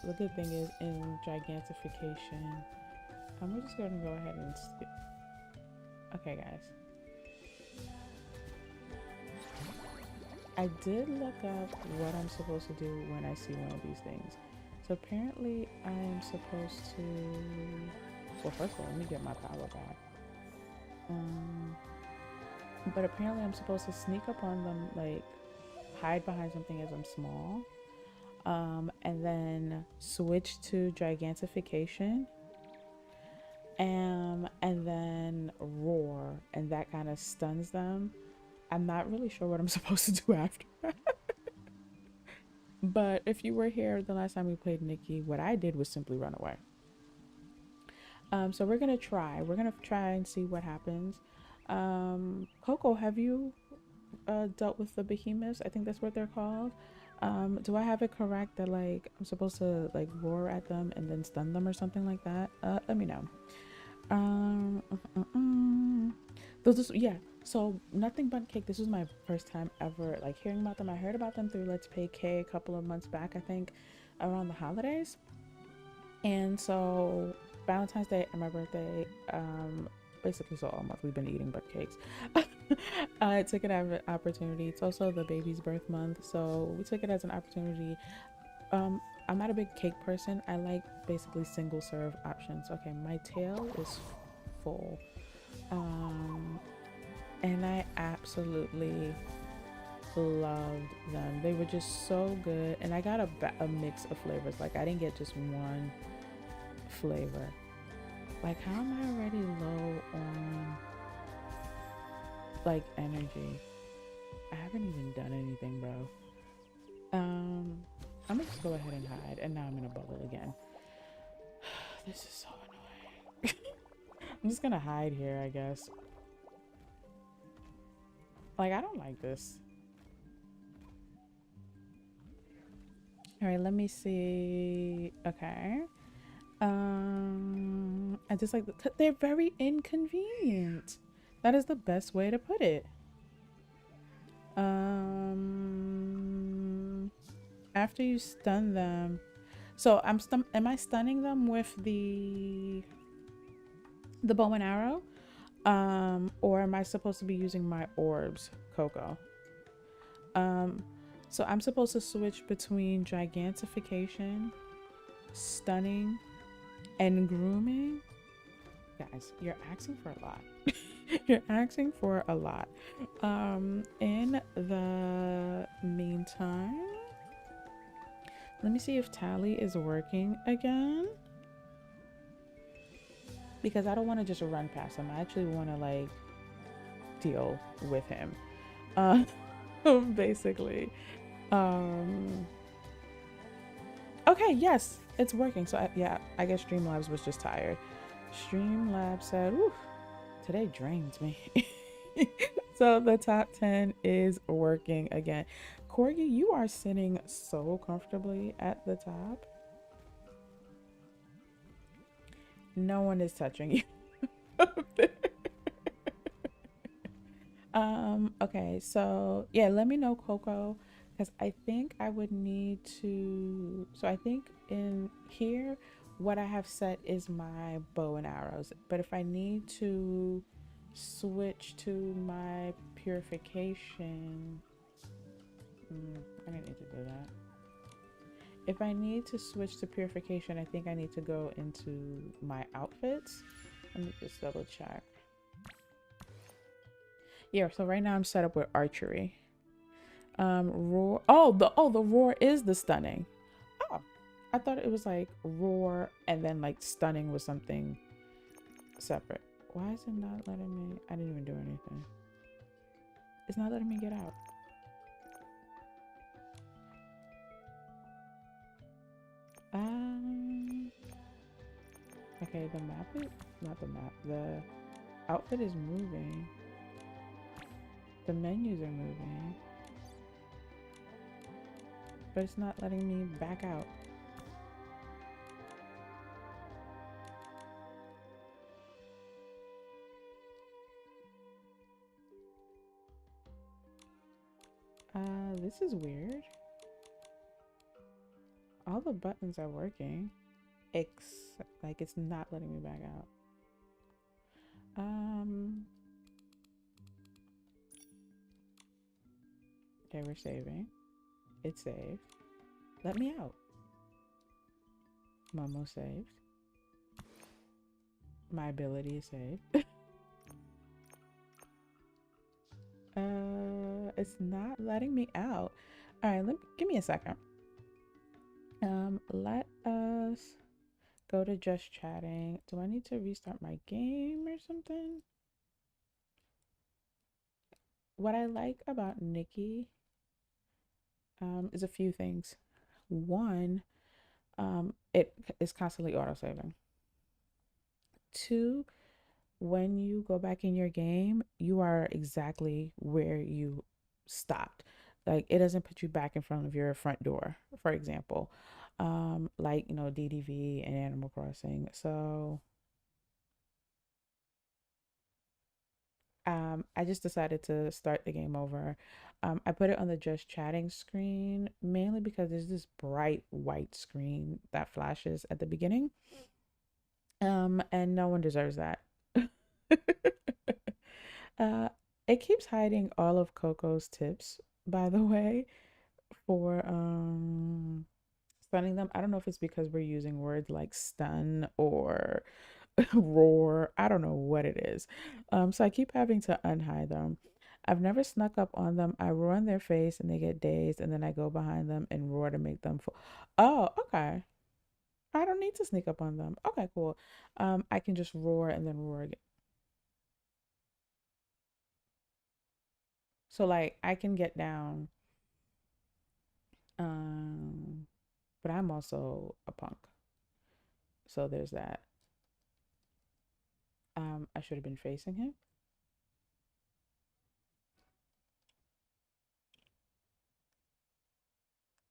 the good thing is in gigantification, we're just going to go ahead and skip. Okay, guys. I did look up what I'm supposed to do when I see one of these things. So apparently I am supposed to, well, first of all, let me get my power back. But apparently I'm supposed to sneak up on them, like hide behind something as I'm small, and then switch to gigantification, and then roar, and that kind of stuns them. I'm not really sure what I'm supposed to do after. But if you were here the last time we played Nikki, what I did was simply run away. So we're gonna try and see what happens. Coco, have you dealt with the behemoths? I think that's what they're called. Do I have it correct that like I'm supposed to like roar at them and then stun them or something like that? Let me know. Yeah, so Nothing Bundt Cake, this was my first time ever like hearing about them. I heard about them through Let's Play K a couple of months back, I think around the holidays. And so Valentine's Day and my birthday, basically so all month we've been eating butt cakes. I took it as an opportunity. It's also the baby's birth month, so we took it as an opportunity. I'm not a big cake person. I like basically single serve options. Okay, my tail is full. And I absolutely loved them. They were just so good. And I got a mix of flavors. Like, I didn't get just one flavor. Like, how am I already low on, like, energy? I haven't even done anything, bro. I'm gonna just go ahead and hide. And now I'm in a bubble again. This is so annoying. I'm just gonna hide here, I guess. Like, I don't like this. All right, let me see. Okay. I just like they're very inconvenient. That is the best way to put it. After you stun them, so am I stunning them with the bow and arrow? Or am I supposed to be using my orbs, Coco? So I'm supposed to switch between gigantification, stunning, and grooming. Guys, you're asking for a lot. You're asking for a lot. In the meantime, let me see if Tally is working again. Because I don't want to just run past him. I actually want to, like, deal with him. Basically. Okay, yes, it's working. So yeah, I guess Streamlabs was just tired. Streamlabs said, "Ooh, today drains me." So the top 10 is working again. Corgi, you are sitting so comfortably at the top. No one is touching you. Okay, so yeah, let me know, Coco, because I think I would need to, so I think in here what I have set is my bow and arrows, but if I need to switch to my purification, I don't need to do that. If I need to switch to purification, I think I need to go into my outfits. Let me just double check. Yeah, so right now I'm set up with archery. Roar. Oh, the roar is the stunning. Oh, I thought it was like roar and then like stunning was something separate. Why is it not letting me? I didn't even do anything. It's not letting me get out. Okay, the map is not the map. The outfit is moving. The menus are moving. But it's not letting me back out. This is weird. All the buttons are working. Like it's not letting me back out. Okay, we're saving. It's saved. Let me out. Momo saved. My ability is saved. It's not letting me out. All right, give me a second. Let us go to just chatting. Do I need to restart my game or something? What I like about Nikki is a few things. One, it is constantly autosaving. Two, when you go back in your game, you are exactly where you stopped. Like, it doesn't put you back in front of your front door, for example. Like, you know, DDV and Animal Crossing. So I just decided to start the game over. I put it on the just chatting screen mainly because there's this bright white screen that flashes at the beginning. And no one deserves that. It keeps hiding all of Coco's tips, by the way, for stunning them. I don't know if it's because we're using words like stun or roar. I don't know what it is. So I keep having to unhide them. I've never snuck up on them. I roar in their face and they get dazed, and then I go behind them and roar to make them fall. Oh, okay. I don't need to sneak up on them. Okay, cool. I can just roar and then roar again. So like I can get down, um, but I'm also a punk. So there's that. I should have been facing him.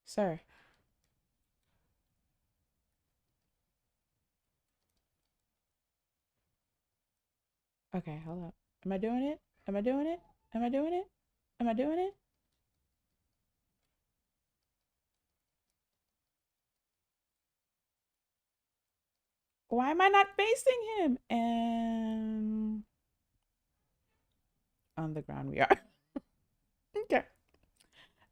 Sir. Okay, hold up. Am I doing it? Am I doing it? Am I doing it? Am I doing it? Why am I not facing him? And on the ground we are. Okay.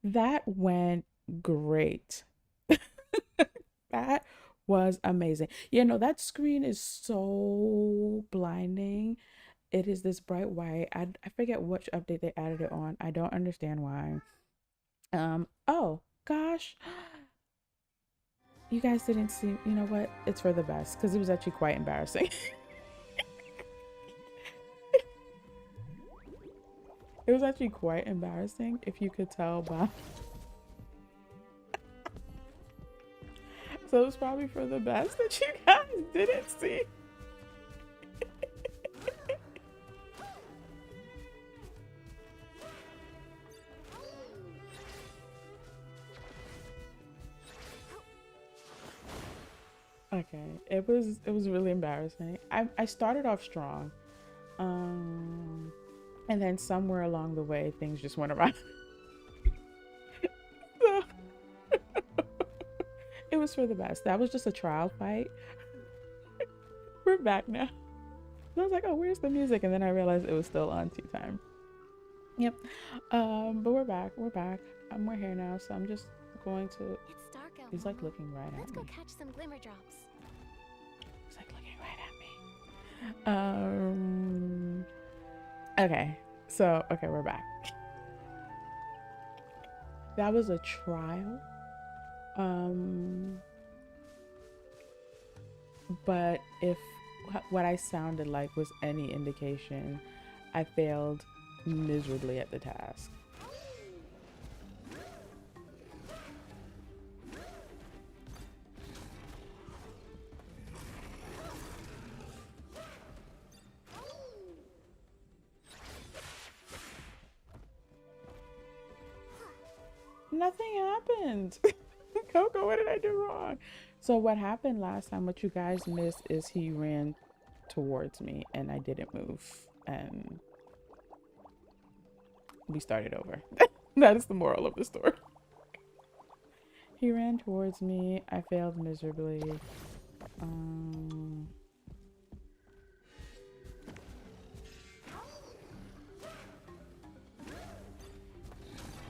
That went great. That was amazing. Yeah, no, that screen is so blinding. It is this bright white. I forget which update they added it on. I don't understand why. Oh gosh. You guys didn't see, you know what? It's for the best because it was actually quite embarrassing. It was actually quite embarrassing if you could tell by. So it's probably for the best that you guys didn't see. Okay, it was really embarrassing. I started off strong, and then somewhere along the way things just went around. So it was for the best. That was just a trial fight. We're back now. I was like, oh, where's the music? And then I realized it was still on tea time. Yep. But we're back. We're back. We're here now, so I'm just going to.
It's dark out.
He's like looking right
Let's
at
go
me.
catch some glimmer drops.
He's like looking right at me. Okay. So okay, we're back. That was a trial. But if what I sounded like was any indication, I failed miserably at the task. Nothing happened. Coco, what did I do wrong? So what happened last time, what you guys missed, is he ran towards me and I didn't move. And we started over. That is the moral of the story. He ran towards me. I failed miserably.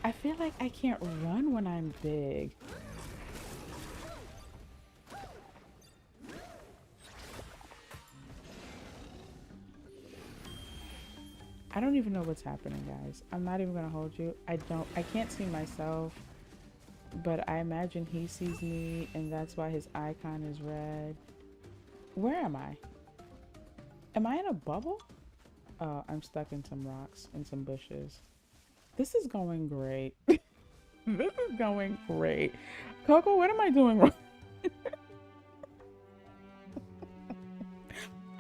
I feel like I can't run when I'm big. I don't even know what's happening, guys. I'm not even gonna hold you. I can't see myself, but I imagine he sees me and that's why his icon is red. Where am I? Am I in a bubble? Oh, I'm stuck in some rocks and some bushes. This is going great. This is going great. Coco, what am I doing wrong?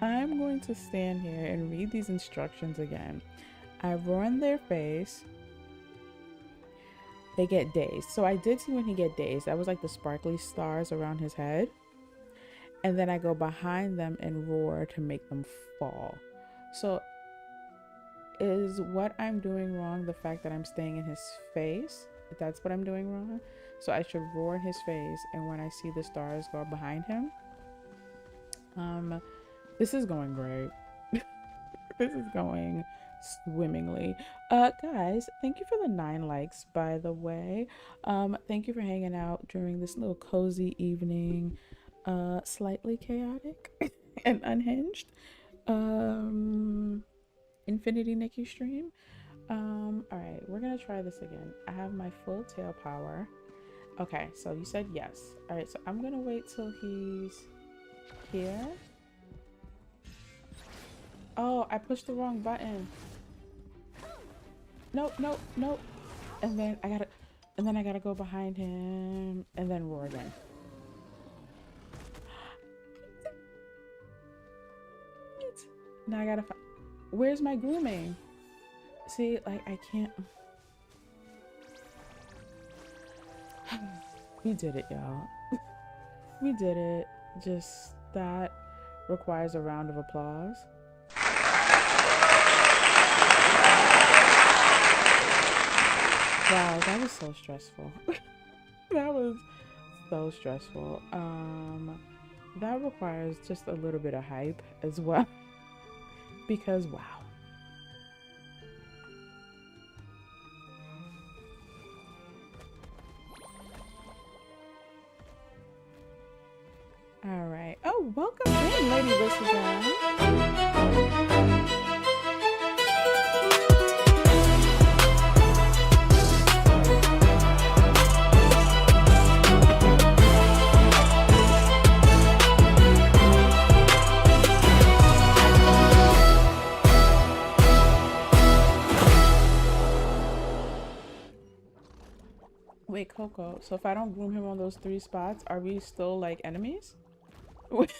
I'm going to stand here and read these instructions again. I roar in their face. They get dazed. So I did see when he get dazed. That was like the sparkly stars around his head. And then I go behind them and roar to make them fall. So is what I'm doing wrong the fact that I'm staying in his face? That's what I'm doing wrong. So I should roar in his face, and when I see the stars go behind him. This is going great. This is going swimmingly. Guys, thank you for the 9 likes, by the way. Thank you for hanging out during this little cozy evening, slightly chaotic and unhinged. Infinity Nikki stream. All right, we're gonna try this again. I have my full tail power. Okay, so you said yes. All right, so I'm gonna wait till he's here. Oh, I pushed the wrong button. Nope, nope, nope. And then I gotta go behind him and then roar again. Now I gotta where's my grooming? See, like I can't. We did it, y'all. We did it. Just that requires a round of applause. Wow, that was so stressful. That was so stressful. That requires just a little bit of hype as well. Because wow. All right. Oh, welcome in, Lady Listener. Wait, Coco, so if I don't groom him on those 3 spots, are we still like enemies? Wait.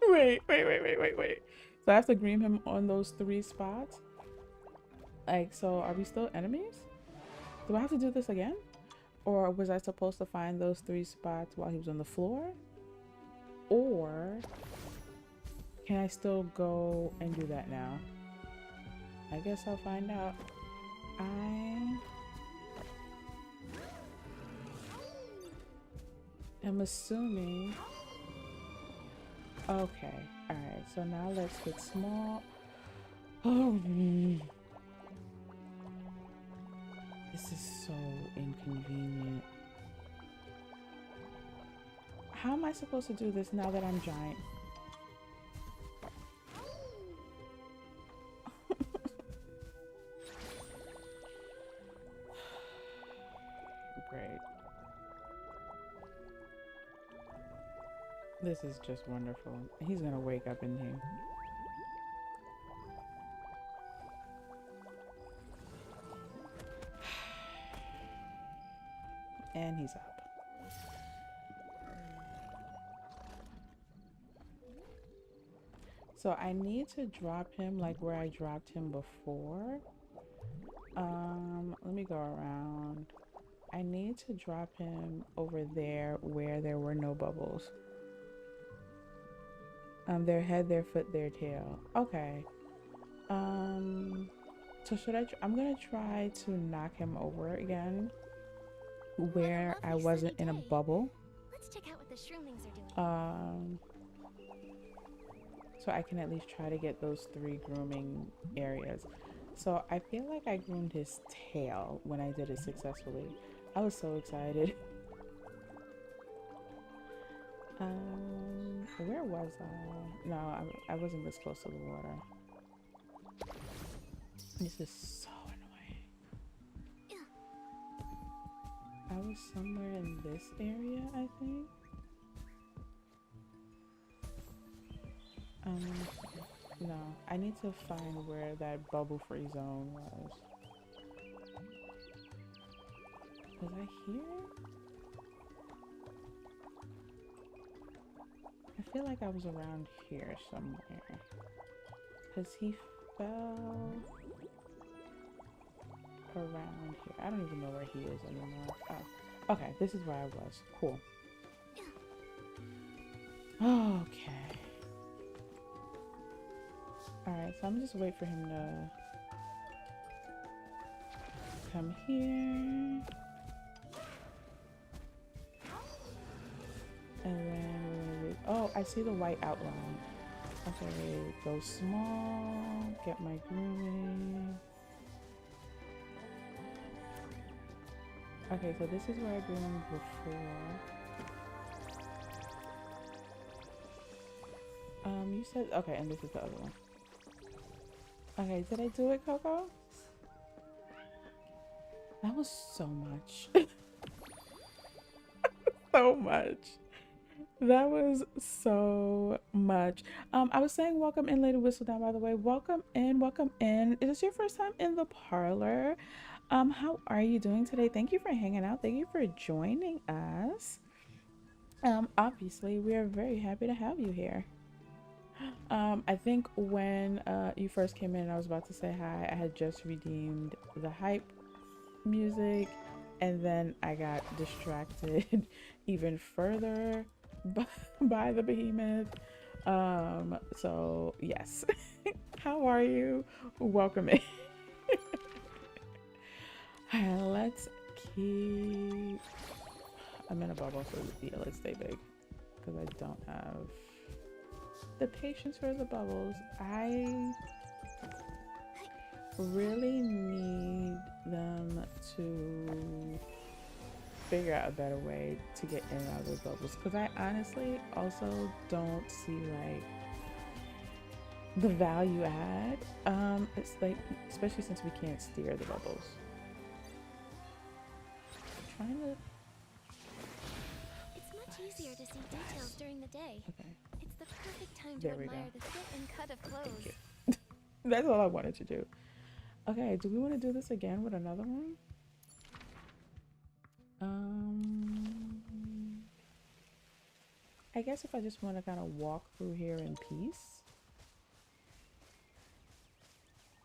So I have to groom him on those 3 spots? Like, so are we still enemies? Do I have to do this again? Or was I supposed to find those 3 spots while he was on the floor? Or can I still go and do that now? I guess I'll find out. I'm assuming. Okay, alright, so now let's get small. Oh, this is so inconvenient. How am I supposed to do this now that I'm giant? Great. This is just wonderful. He's gonna wake up in here. And he's up. So I need to drop him like where I dropped him before. Let me go around. I need to drop him over there where there were no bubbles. Their head, their foot, their tail. Okay. So should I'm gonna try to knock him over again where I wasn't in a bubble.
Let's check out what the shroomlings are doing.
So I can at least try to get those 3 grooming areas. So I feel like I groomed his tail when I did it successfully. I was so excited. Where was I? No, I wasn't this close to the water. This is so annoying. I was somewhere in this area, I think. No, I need to find where that bubble-free zone was. Was I here? I feel like I was around here somewhere. Because he fell around here. I don't even know where he is anymore. Oh, okay. This is where I was. Cool. Okay. Alright, so I'm just wait for him to come here. And then, oh, I see the white outline. Okay, go small, get my grooming. Okay, so this is where I groomed before. You said, okay, and this is the other one. Okay, did I do it, Coco? That was so much. So much. That was so much. I was saying welcome in, Lady Whistledown, by the way. Welcome in, welcome in. Is this your first time in the parlor? How are you doing today? Thank you for hanging out. Thank you for joining us. Obviously, we are very happy to have you here. I think when you first came in, I was about to say hi. I had just redeemed the hype music, and then I got distracted even further by the behemoth. So yes. How are you? Welcome in. Let's keep, I'm in a bubble, so yeah, let's stay big because I don't have the patience for the bubbles. I really need them to figure out a better way to get in and out of those bubbles, because I honestly also don't see like the value add. It's like, especially since we can't steer the bubbles. I'm trying to.
It's much easier to see details during the day.
Okay.
It's the perfect time to
There we
admire
go.
the fit and cut of clothes.
Thank you. That's all I wanted to do. Okay, do we want to do this again with another one? I guess if I just want to kind of walk through here in peace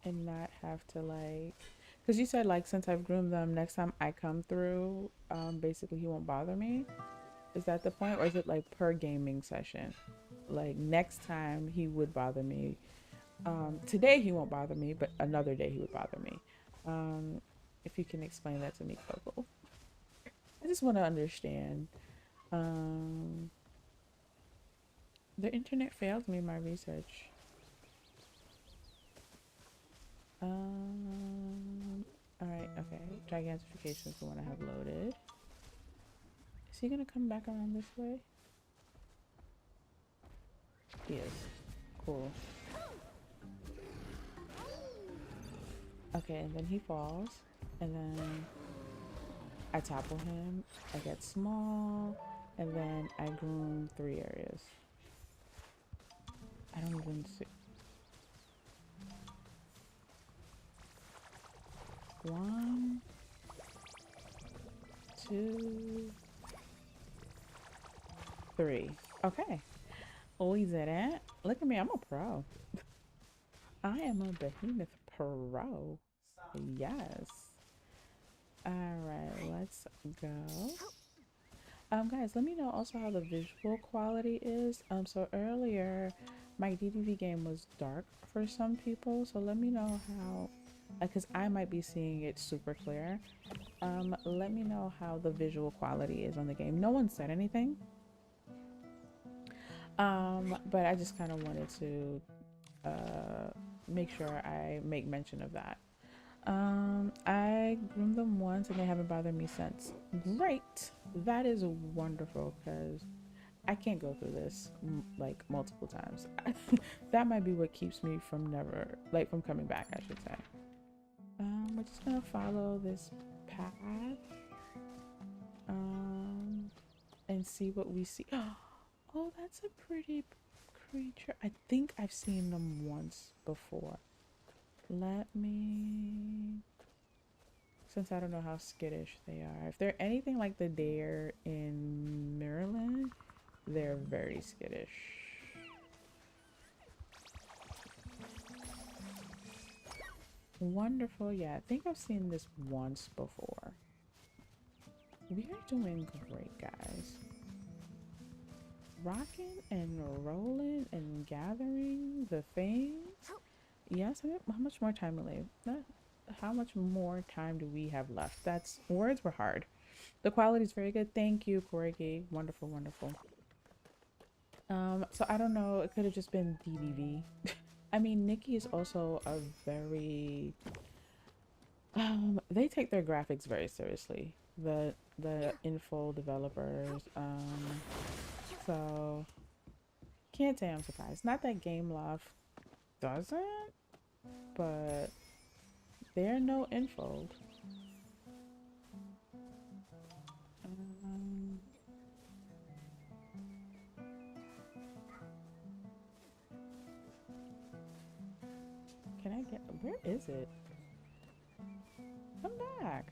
and not have to like, because you said like since I've groomed them, next time I come through, basically he won't bother me. Is that the point, or is it like per gaming session? Like next time he would bother me. Today he won't bother me, but another day he would bother me. If you can explain that to me, Coco. I just want to understand. The internet failed me in my research. Alright, okay. Gigantification is the one I have loaded. Is he gonna come back around this way? He is. Cool. Okay, and then he falls. And then I topple him. I get small. And then I groom 3 areas. I don't even see. 1, 2, 3. Okay. Oh, is that it? Look at me. I'm a pro. I am a behemoth pro. Yes. Alright, let's go. Guys, let me know also how the visual quality is. So earlier my DDV game was dark for some people, so let me know how, because I might be seeing it super clear. Let me know how the visual quality is on the game. No one said anything, but I just kind of wanted to make sure I make mention of that. I groomed them once and they haven't bothered me since. Great. That is wonderful, because I can't go through this like multiple times. That might be what keeps me from from coming back, I should say. We're just gonna follow this path and see what we see. Oh, that's a pretty creature. I think I've seen them once before. Let me, since I don't know how skittish they are. If they're anything like the deer in Maryland, they're very skittish. Wonderful. Yeah, I think I've seen this once before. We are doing great, guys. Rocking and rolling and gathering the things. Yes, how much more time do we have? How much more time do we have left? That's, words were hard. The quality is very good. Thank you, Corgi. Wonderful, wonderful. So I don't know. It could have just been DDV. I mean, Nikki is also a very. They take their graphics very seriously. The info developers. So can't say I'm surprised. Not that Game Loft doesn't, but they're no info. get, where is it? Come back.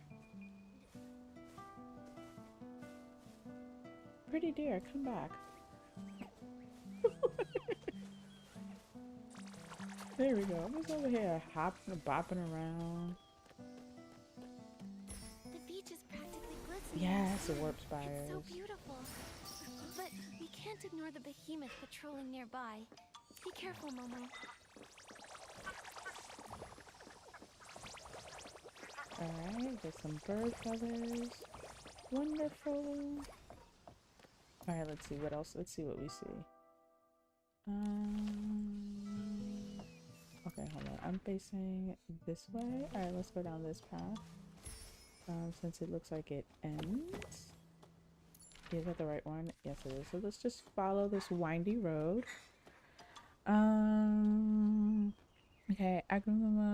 Pretty dear, come back. There we go. I'm just over here hopping and bopping around.
The beach is practically glistening.
Yes, warp spires.
It's so beautiful. But we can't ignore the behemoth patrolling nearby. Be careful, Momo.
Alright, get some bird feathers. Wonderful. Alright, let's see what else. Let's see what we see. Okay, hold on. I'm facing this way. Alright, let's go down this path. Since it looks like it ends. Is that the right one? Yes, it is. So let's just follow this windy road. Okay,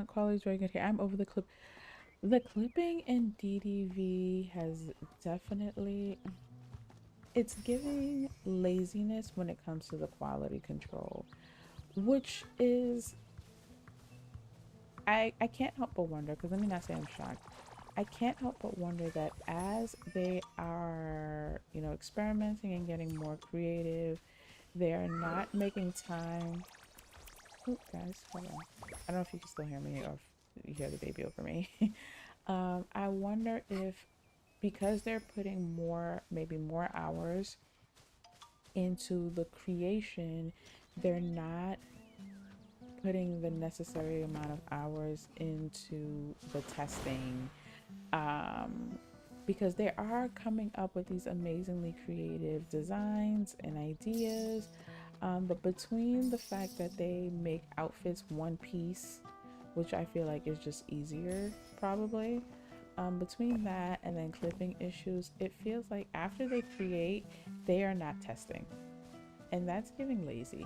quality is very good here. I'm over the clip. The clipping in DDV has definitely, it's giving laziness when it comes to the quality control, which is, I can't help but wonder, because let me not say I'm shocked. I can't help but wonder that as they are, you know, experimenting and getting more creative, they are not making time. Oh, guys, hold on. I don't know if you can still hear me or if you hear the baby over me. I wonder if, because they're putting maybe more hours into the creation, they're not putting the necessary amount of hours into the testing. Because they are coming up with these amazingly creative designs and ideas. But between the fact that they make outfits one piece, which I feel like is just easier probably, between that and then clipping issues, it feels like after they create, they are not testing. And that's giving lazy.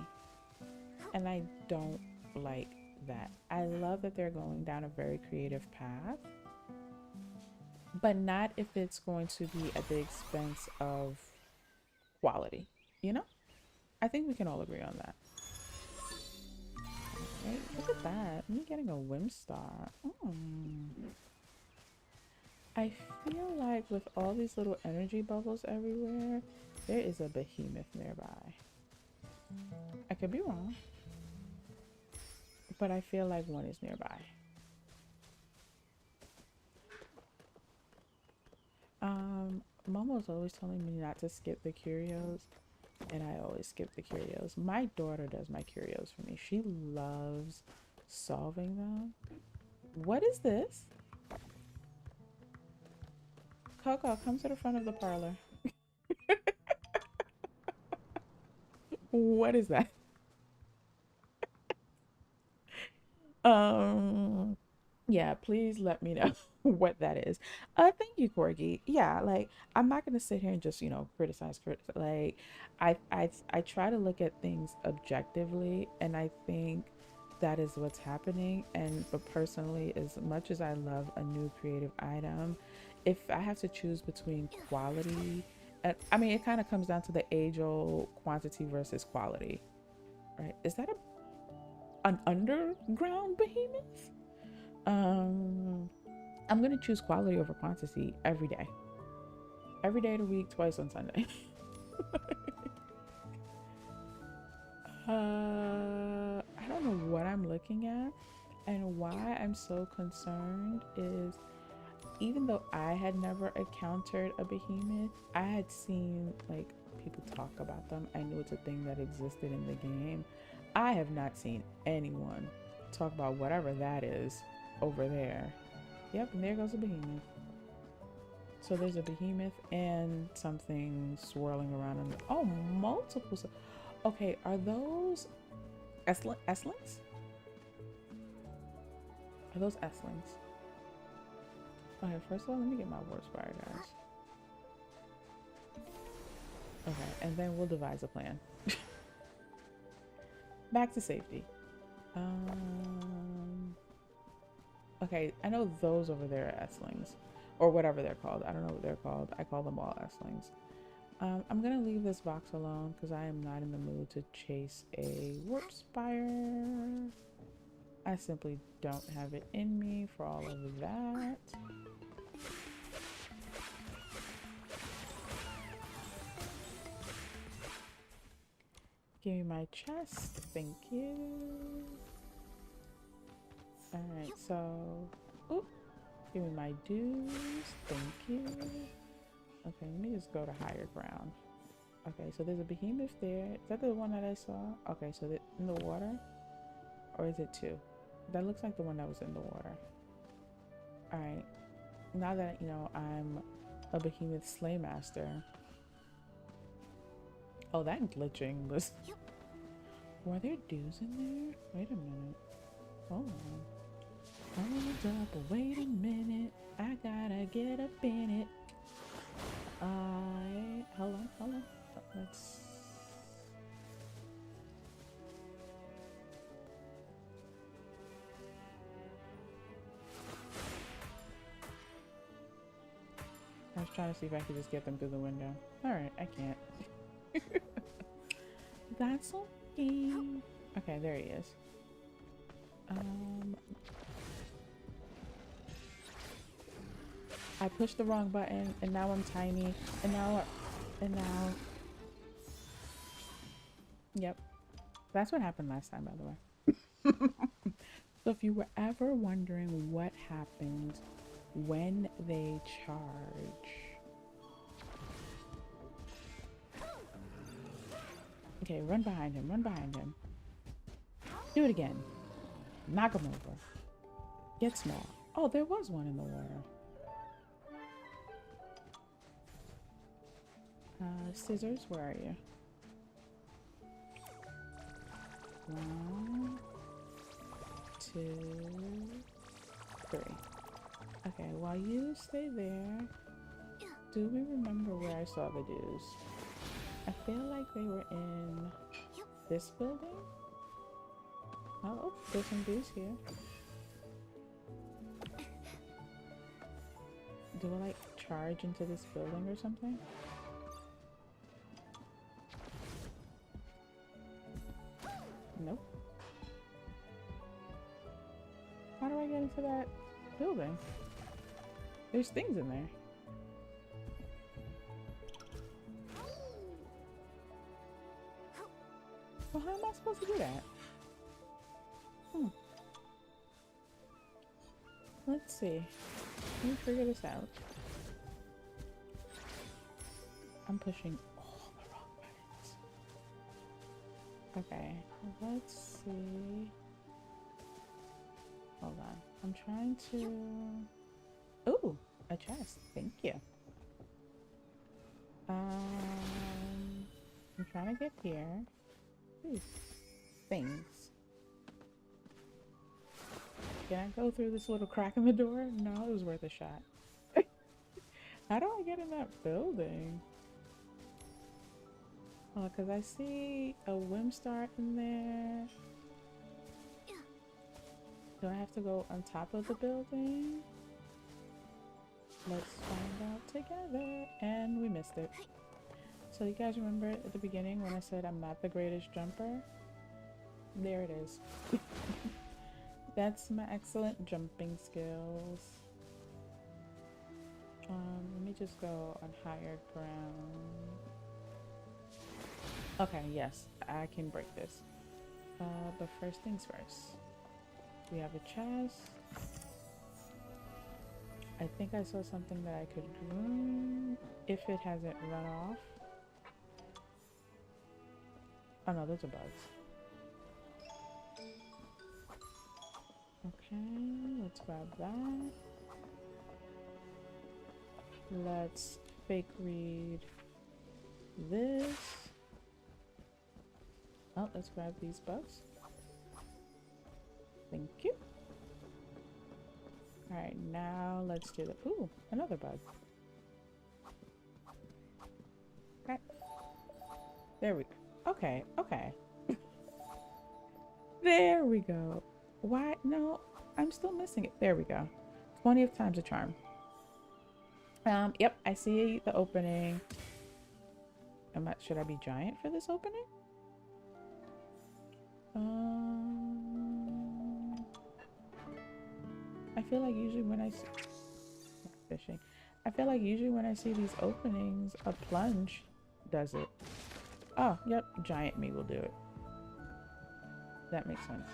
And I don't like that. I love that they're going down a very creative path, but not if it's going to be at the expense of quality, you know? I think we can all agree on that. Right, look at that. Me getting a Whimstar. I feel like with all these little energy bubbles everywhere, there is a behemoth nearby. I could be wrong, but I feel like one is nearby. Momo's always telling me not to skip the curios, and I always skip the curios. My daughter does my curios for me. She loves solving them. What is this? Coco, come to the front of the parlor. What is that? Yeah, please let me know what that is. Thank you, Corgi. Yeah, like I'm not gonna sit here and just, you know, criticize. Like I try to look at things objectively, and I think that is what's happening. And but personally, as much as I love a new creative item, if I have to choose between quality, and I mean, it kind of comes down to the age-old quantity versus quality, right? Is that an underground behemoth? I'm gonna choose quality over quantity every day. Every day of the week, twice on Sunday. I don't know what I'm looking at, and why I'm so concerned is, even though I had never encountered a behemoth, I had seen like people talk about them. I knew it's a thing that existed in the game. I have not seen anyone talk about whatever that is over there. Yep, and there goes a behemoth. So there's a behemoth and something swirling around in the, oh, multiple. Okay, are those Esslings? Are those Esslings? Okay, first of all, let me get my word spire, guys. Okay, and then we'll devise a plan. Back to safety. Okay, I know those over there are Esslings, or whatever they're called. I don't know what they're called. I call them all Esslings. I'm gonna leave this box alone because I am not in the mood to chase a warp spire. I simply don't have it in me for all of that. Give me my chest. Thank you. Alright, so... Oop. Give me my dues. Thank you. Okay, let me just go to higher ground. Okay, so there's a behemoth there. Is that the one that I saw? Okay, so in the water? Or is it two? That looks like the one that was in the water. Alright. Now that, you know, I'm a behemoth slaymaster. Oh, that glitching was... Were there dues in there? Wait a minute. Hold on. Hold up, wait a minute. I gotta get up in it. Hold on. Let's... I was trying to see if I could just get them through the window. Alright, I can't. That's okay. Okay, there he is. I pushed the wrong button, and now I'm tiny, and now... Yep. That's what happened last time, by the way. So if you were ever wondering what happens when they charge... Okay, run behind him, run behind him. Do it again. Knock him over. Get small. Oh, there was one in the water. Scissors, where are you? 1, 2, 3. Okay, while you stay there, do we remember where I saw the dues? I feel like they were in this building. Oh, there's some dues here. Do I like charge into this building or something? Nope. How do I get into that building? There's things in there. Well, how am I supposed to do that? Let's see. Let me figure this out. I'm pushing all the wrong buttons. Okay, let's see. Hold on. I'm trying to... Ooh, a chest. Thank you. I'm trying to get here. Ooh, things. Can I go through this little crack in the door? No, it was worth a shot. How do I get in that building? Oh, because I see a Whimstar in there. Do I have to go on top of the building? Let's find out together. And we missed it. So you guys remember at the beginning when I said I'm not the greatest jumper? There it is. That's my excellent jumping skills. Let me just go on higher ground. Okay, yes, I can break this. But first things first. We have a chest. I think I saw something that I could do if it hasn't run off. Oh no, those are bugs. Okay, let's grab that. Let's fake read this. Oh, let's grab these bugs. Thank you. Alright, now let's do the... Ooh, another bug. Okay. There we go. Okay, okay. There we go. Why? No, I'm still missing it. There we go. 20th time's a charm. Yep, I see the opening. Should I be giant for this opening? I feel like usually when I see fishing, I feel like usually when I see these openings, a plunge does it. Oh, yep, giant me will do it. That makes sense.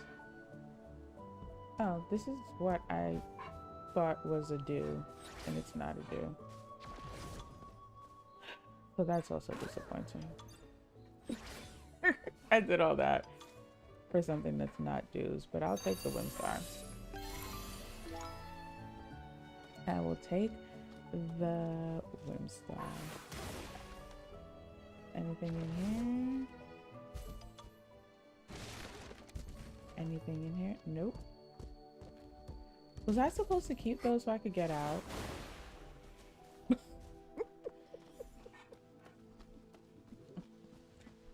Oh, this is what I thought was a do, and it's not a do. So that's also disappointing. I did all that for something that's not dues, but I'll take the Windstar. I will take the Windstar. Anything in here? Anything in here? Nope. Was I supposed to keep those so I could get out?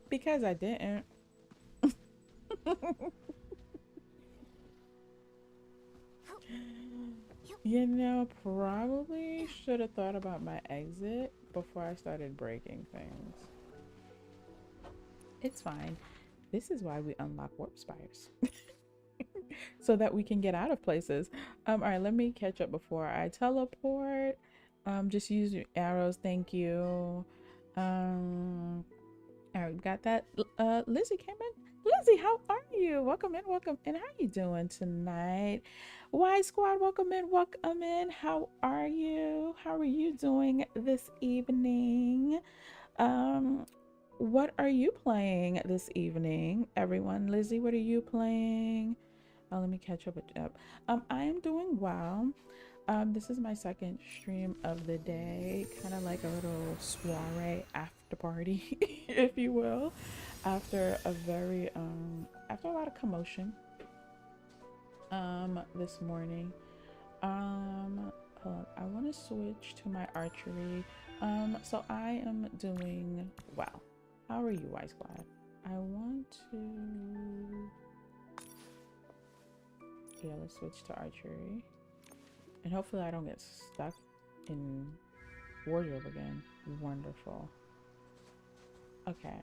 Because I didn't. You know, probably should have thought about my exit before I started breaking things. It's fine. This is why we unlock warp spires. So that we can get out of places. All right, let me catch up before I teleport. Just use your arrows, thank you. All right, we got that. Lizzie came in. Lizzie, how are you? Welcome in, welcome in. How are you doing tonight? Y Squad, welcome in, welcome in. How are you? How are you doing this evening? What are you playing this evening, everyone? Lizzie, what are you playing? Let me catch up. I am doing well. This is my second stream of the day, kind of like a little soiree after party, if you will, after a very after a lot of commotion this morning. Hold on, I want to switch to my archery. So I am doing well. How are you, Y Squad? I want to, yeah, let's switch to archery. And hopefully I don't get stuck in wardrobe again. Wonderful. Okay.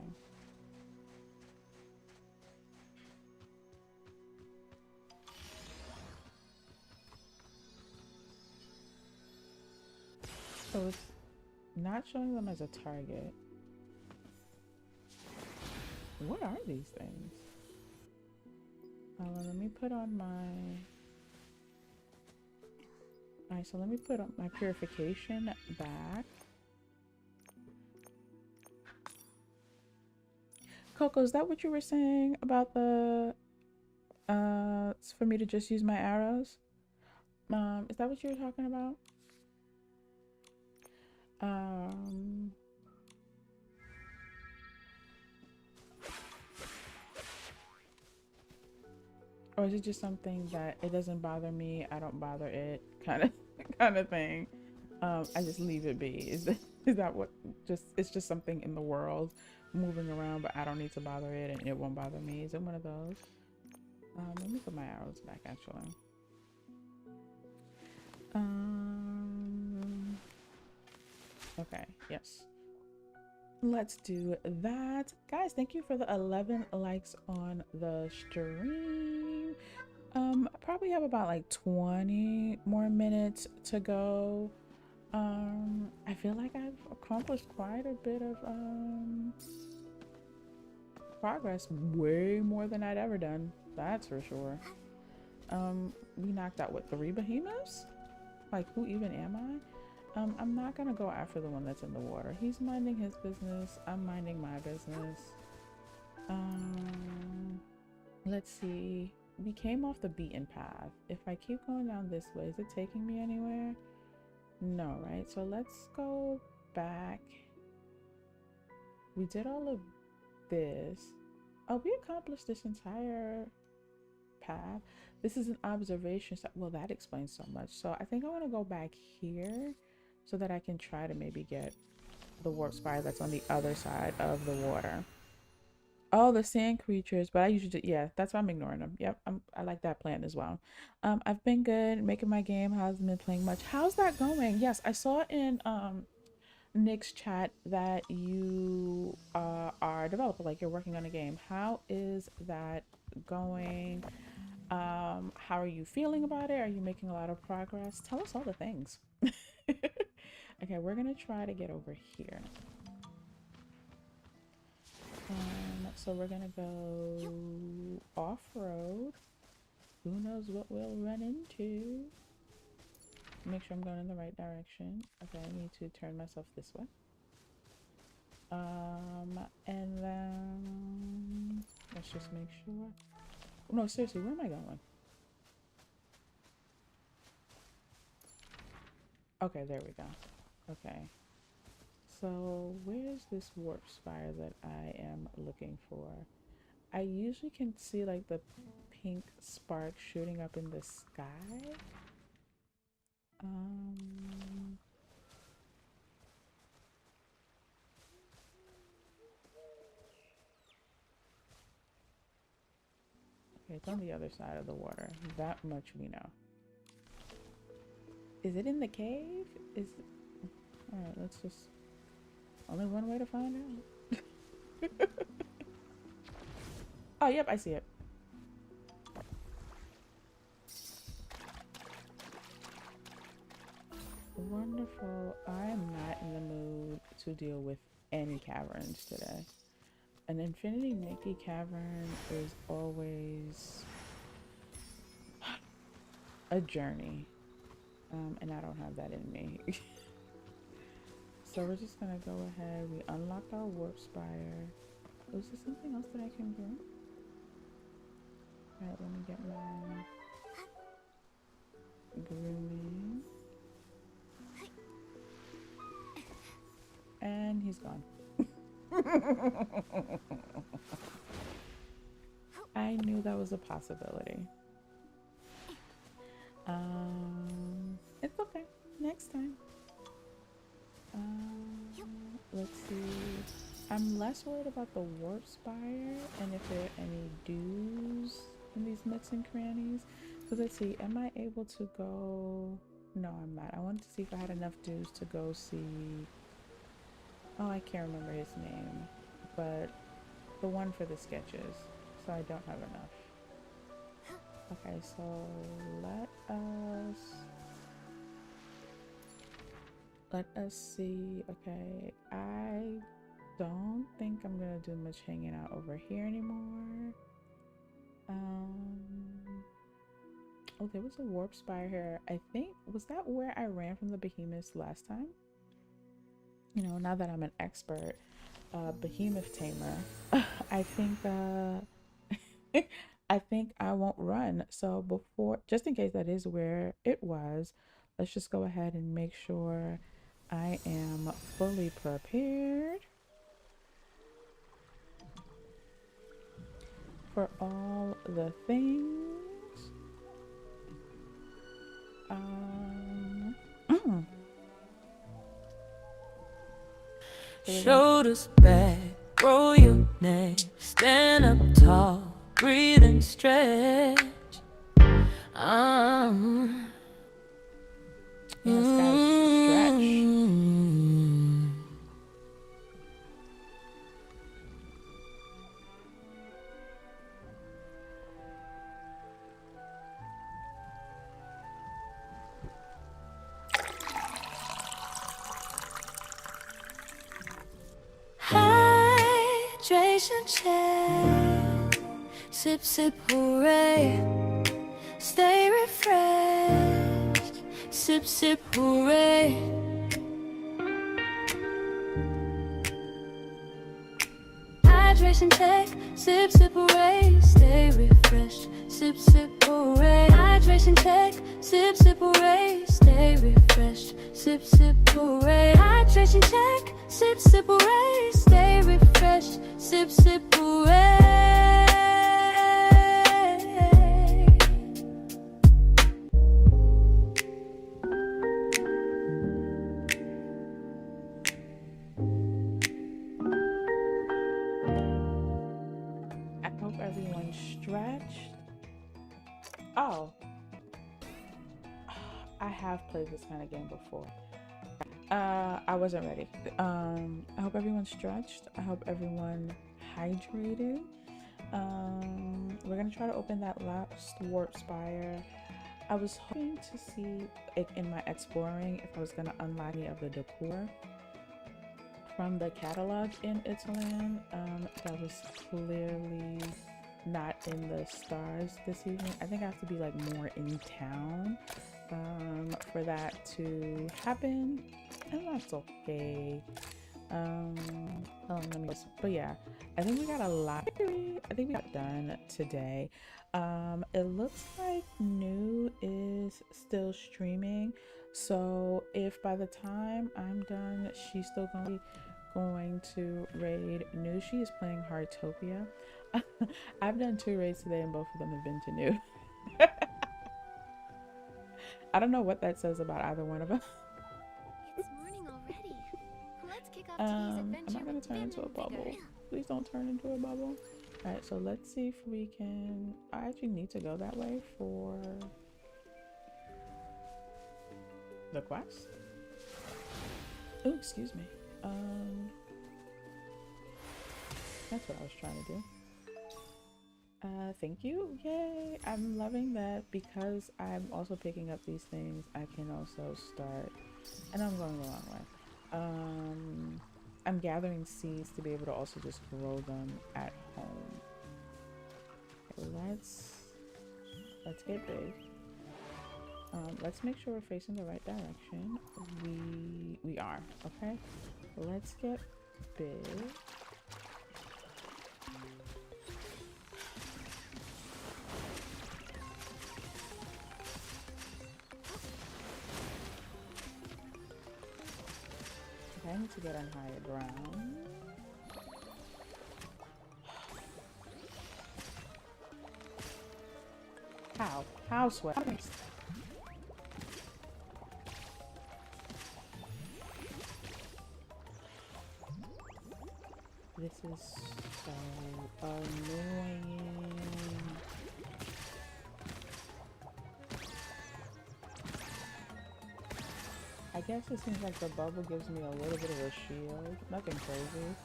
So it's not showing them as a target. What are these things? Let me put on my... Alright, so let me put on my purification back. Coco, is that what you were saying about the for me to just use my arrows? Is that what you were talking about? Or is it just something that it doesn't bother me, I don't bother it kind of thing? I just leave it be. Is that what, it's just something in the world moving around, but I don't need to bother it and it won't bother me? Is it one of those? Let me put my arrows back actually. Okay, yes. Let's do that. Guys, thank you for the 11 likes on the stream. I probably have about like 20 more minutes to go. I feel like I've accomplished quite a bit of progress, way more than I'd ever done, that's for sure. We knocked out what, 3 behemoths? Like, who even am I? I'm not gonna go after the one that's in the water. He's minding his business, I'm minding my business. Let's see. We came off the beaten path. If I keep going down this way, is it taking me anywhere? No, right? So let's go back. We did all of this. Oh, we accomplished this entire path. This is an observation. Well, that explains so much. So I think I want to go back here so that I can try to maybe get the warp spire that's on the other side of the water. Oh, the sand creatures, but I usually do, yeah, that's why I'm ignoring them. Yep, I like that plan as well. I've been good making my game. Hasn't been playing much. How's that going? Yes, I saw in Nick's chat that you are a developer, like you're working on a game. How is that going? How are you feeling about it? Are you making a lot of progress? Tell us all the things. Okay, we're gonna try to get over here. So we're gonna go off-road. Who knows what we'll run into? Make sure I'm going in the right direction. Okay, I need to turn myself this way. And then let's just make sure. No, seriously, where am I going? Okay, there we go. Okay. So where's this warp spire that I am looking for? I usually can see like the pink spark shooting up in the sky. Okay, it's on the other side of the water. That much we know. Is it in the cave? Alright, let's just... Only one way to find out. Oh, yep, I see it. Wonderful. I'm not in the mood to deal with any caverns today. An Infinity Mickey cavern is always a journey. And I don't have that in me. So we're just gonna go ahead. We unlocked our warp spire. Was there something else that I can do? Alright, let me get my grooming. And he's gone. I knew that was a possibility. It's okay. Next time. Let's see. I'm less worried about the warp spire and if there are any dues in these nooks and crannies. Because let's see, am I able to go? No, I'm not. I wanted to see if I had enough dues to go see. Oh, I can't remember his name, but the one for the sketches. So I don't have enough. Okay, so let us see. Okay, I don't think I'm gonna do much hanging out over here anymore. Oh, there was a warp spire here. I think, was that where I ran from the behemoths last time? You know, now that I'm an expert behemoth tamer, I think I think I won't run. So before, just in case that is where it was, let's just go ahead and make sure I am fully prepared for all the things.
Shoulders back, roll your neck, stand up tall, breathe and stretch.
Yes, guys, stretch.
Hydration check, sip sip hooray, stay refreshed, sip sip hooray. Hydration check, sip sip hooray, stay refreshed, sip sip hooray. Hydration check, sip sip hooray, stay refreshed, sip sip hooray. Hydration check, sip sip hooray, stay refreshed, sip sip hooray.
I hope everyone's stretched. Oh, I have played this kind of game before. I wasn't ready. I hope everyone's stretched. I hope everyone hydrated. We're gonna try to open that last warp spire. I was hoping to see in my exploring if I was gonna unlock any of the decor from the catalog in Itzaland. That was clearly not in the stars this evening. I think I have to be like more in town for that to happen, and that's okay. Let me just, but yeah, I think we got a lot. I think we got done today. It looks like New is still streaming, so if by the time I'm done she's still going to raid New. She is playing Heartopia. I've done 2 raids today and both of them have been to New. I don't know what that says about either one of us.
It's morning already. Let's kick off today's
I'm
adventure
not gonna
with
turn into a
vim and
bubble.
vigor.
Please don't turn into a bubble. Alright, so let's see if we can... I actually need to go that way for the quest. Oh, excuse me. That's what I was trying to do. Thank you. Yay! I'm loving that because I'm also picking up these things. I can also start, and I'm going the wrong way. I'm gathering seeds to be able to also just grow them at home. Okay, let's get big. Let's make sure we're facing the right direction. We are. Okay. Let's get big. I need to get on higher ground. How sweat? This is so annoying. I guess it seems like the bubble gives me a little bit of a shield. Nothing crazy.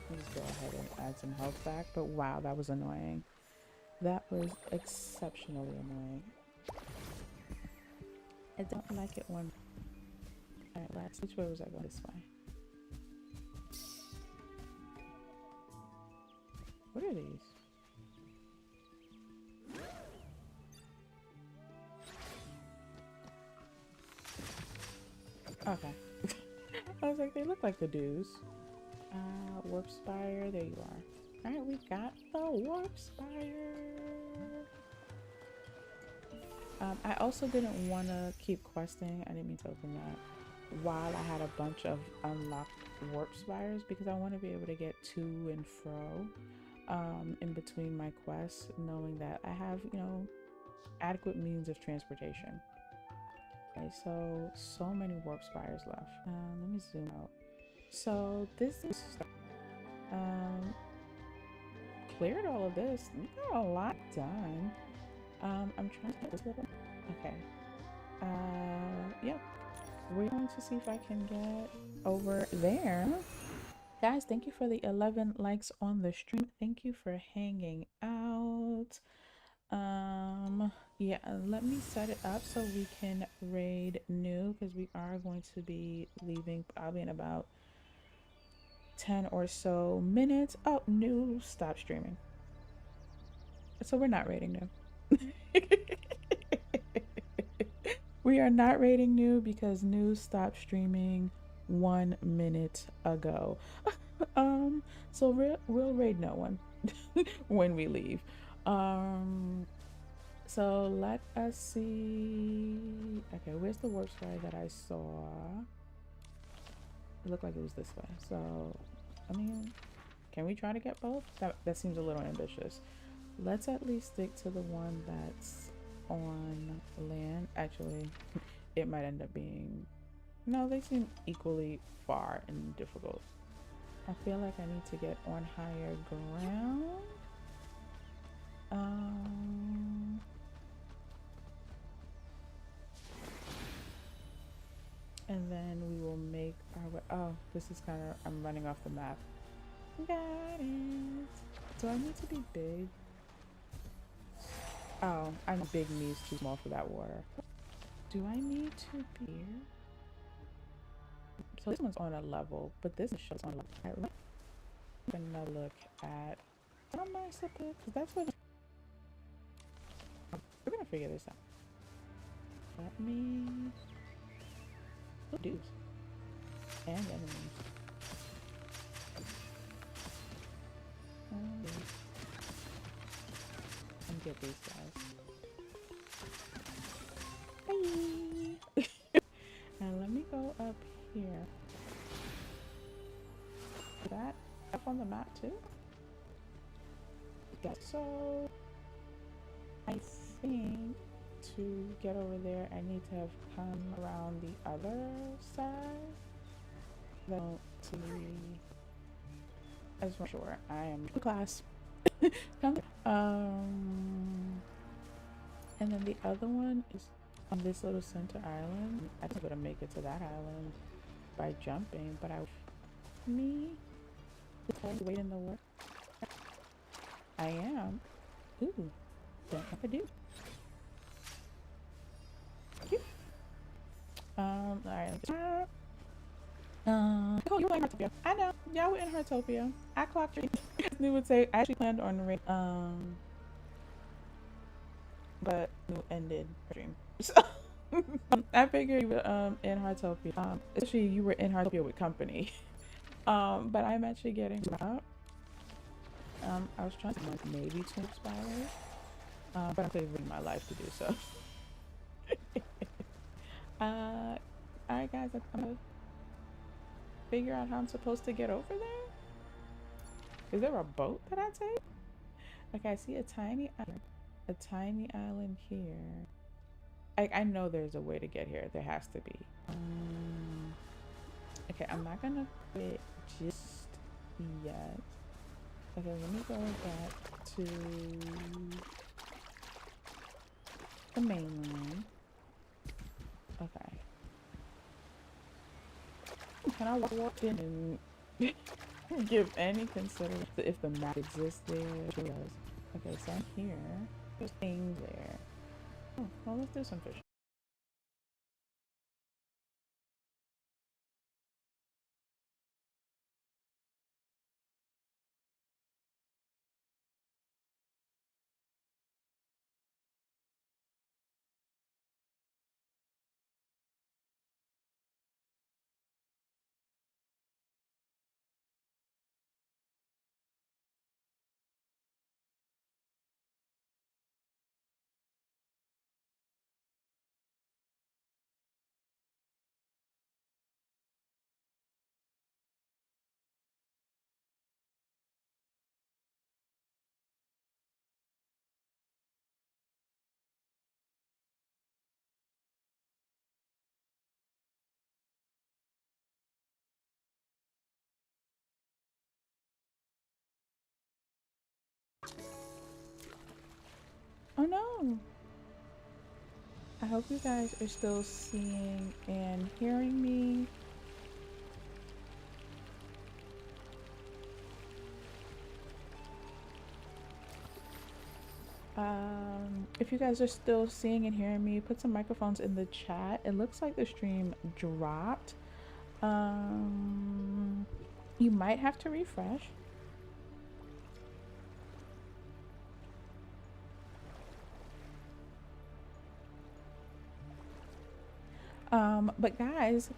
Let me just go ahead and add some health back. But wow, that was annoying. That was exceptionally annoying. I don't like it when... Alright, last. Which way was I going? This way. What are these? Okay. I was like, they look like the dues. Warp Spire, there you are. Alright, we got the Warp Spire. I also didn't want to keep questing. I didn't mean to open that while I had a bunch of unlocked Warp Spires because I want to be able to get to and fro in between my quests, knowing that I have, you know, adequate means of transportation. Okay, so many warp spires left. Let me zoom out. So this is cleared all of this. We got a lot done. I'm trying to get this little. Okay. Yep. We're going to see if I can get over there. Guys, thank you for the 11 likes on the stream. Thank you for hanging out. Yeah, let me set it up so we can raid New because we are going to be leaving probably in about 10 or so minutes. Oh, New stop streaming. So we're not raiding New. We are not raiding New because New stopped streaming 1 minute ago. So we'll raid no one when we leave. So let us see. Okay, where's the warp spire that I saw? It looked like it was this way. So, I mean, can we try to get both? That seems a little ambitious. Let's at least stick to the one that's on land. Actually, it might end up being... No, they seem equally far and difficult. I feel like I need to get on higher ground. And then we will make our way. Oh, this is kind of, I'm running off the map. Got it. Do I need to be big? Oh, I'm big knees too small for that water. Do I need to be here? So this one's on a level, but this shows on a level. All right, let's another look at what am I supposed to, because that's what we're gonna figure this out. Let me dudes and enemies. And get these guys. Hey. And let me go up here. Is that up on the map too? Yeah, so I think to get over there I need to have come around the other side. Don't see. I just want to make sure I am in class. And then the other one is on this little center island. I think I'm gonna make it to that island by jumping, but me wait in the work. I am. Ooh, don't have to do. Cute. Alright. Oh, you were in Heartopia. I know. Y'all were in Heartopia. I clocked you. We would say I actually planned on the race. But it ended stream. So I figured you were in Heartopia. Especially you were in Heartopia with company. But I'm actually getting up. I was trying to maybe to inspire. But I'm saving my life to do so. Alright guys, I'm gonna figure out how I'm supposed to get over there. Is there a boat that I take? Okay, I see a tiny island here. I know there's a way to get here. There has to be. Okay, I'm not gonna quit just yet. Okay, let me go back to the mainland. Okay. Can I walk in and give any consideration if the map exists there? Okay, so I'm here. There's things there. Oh, well, let's do some fishing. Oh no! I hope you guys are still seeing and hearing me. If you guys are still seeing and hearing me, put some microphones in the chat. It looks like the stream dropped. You might have to refresh. But guys,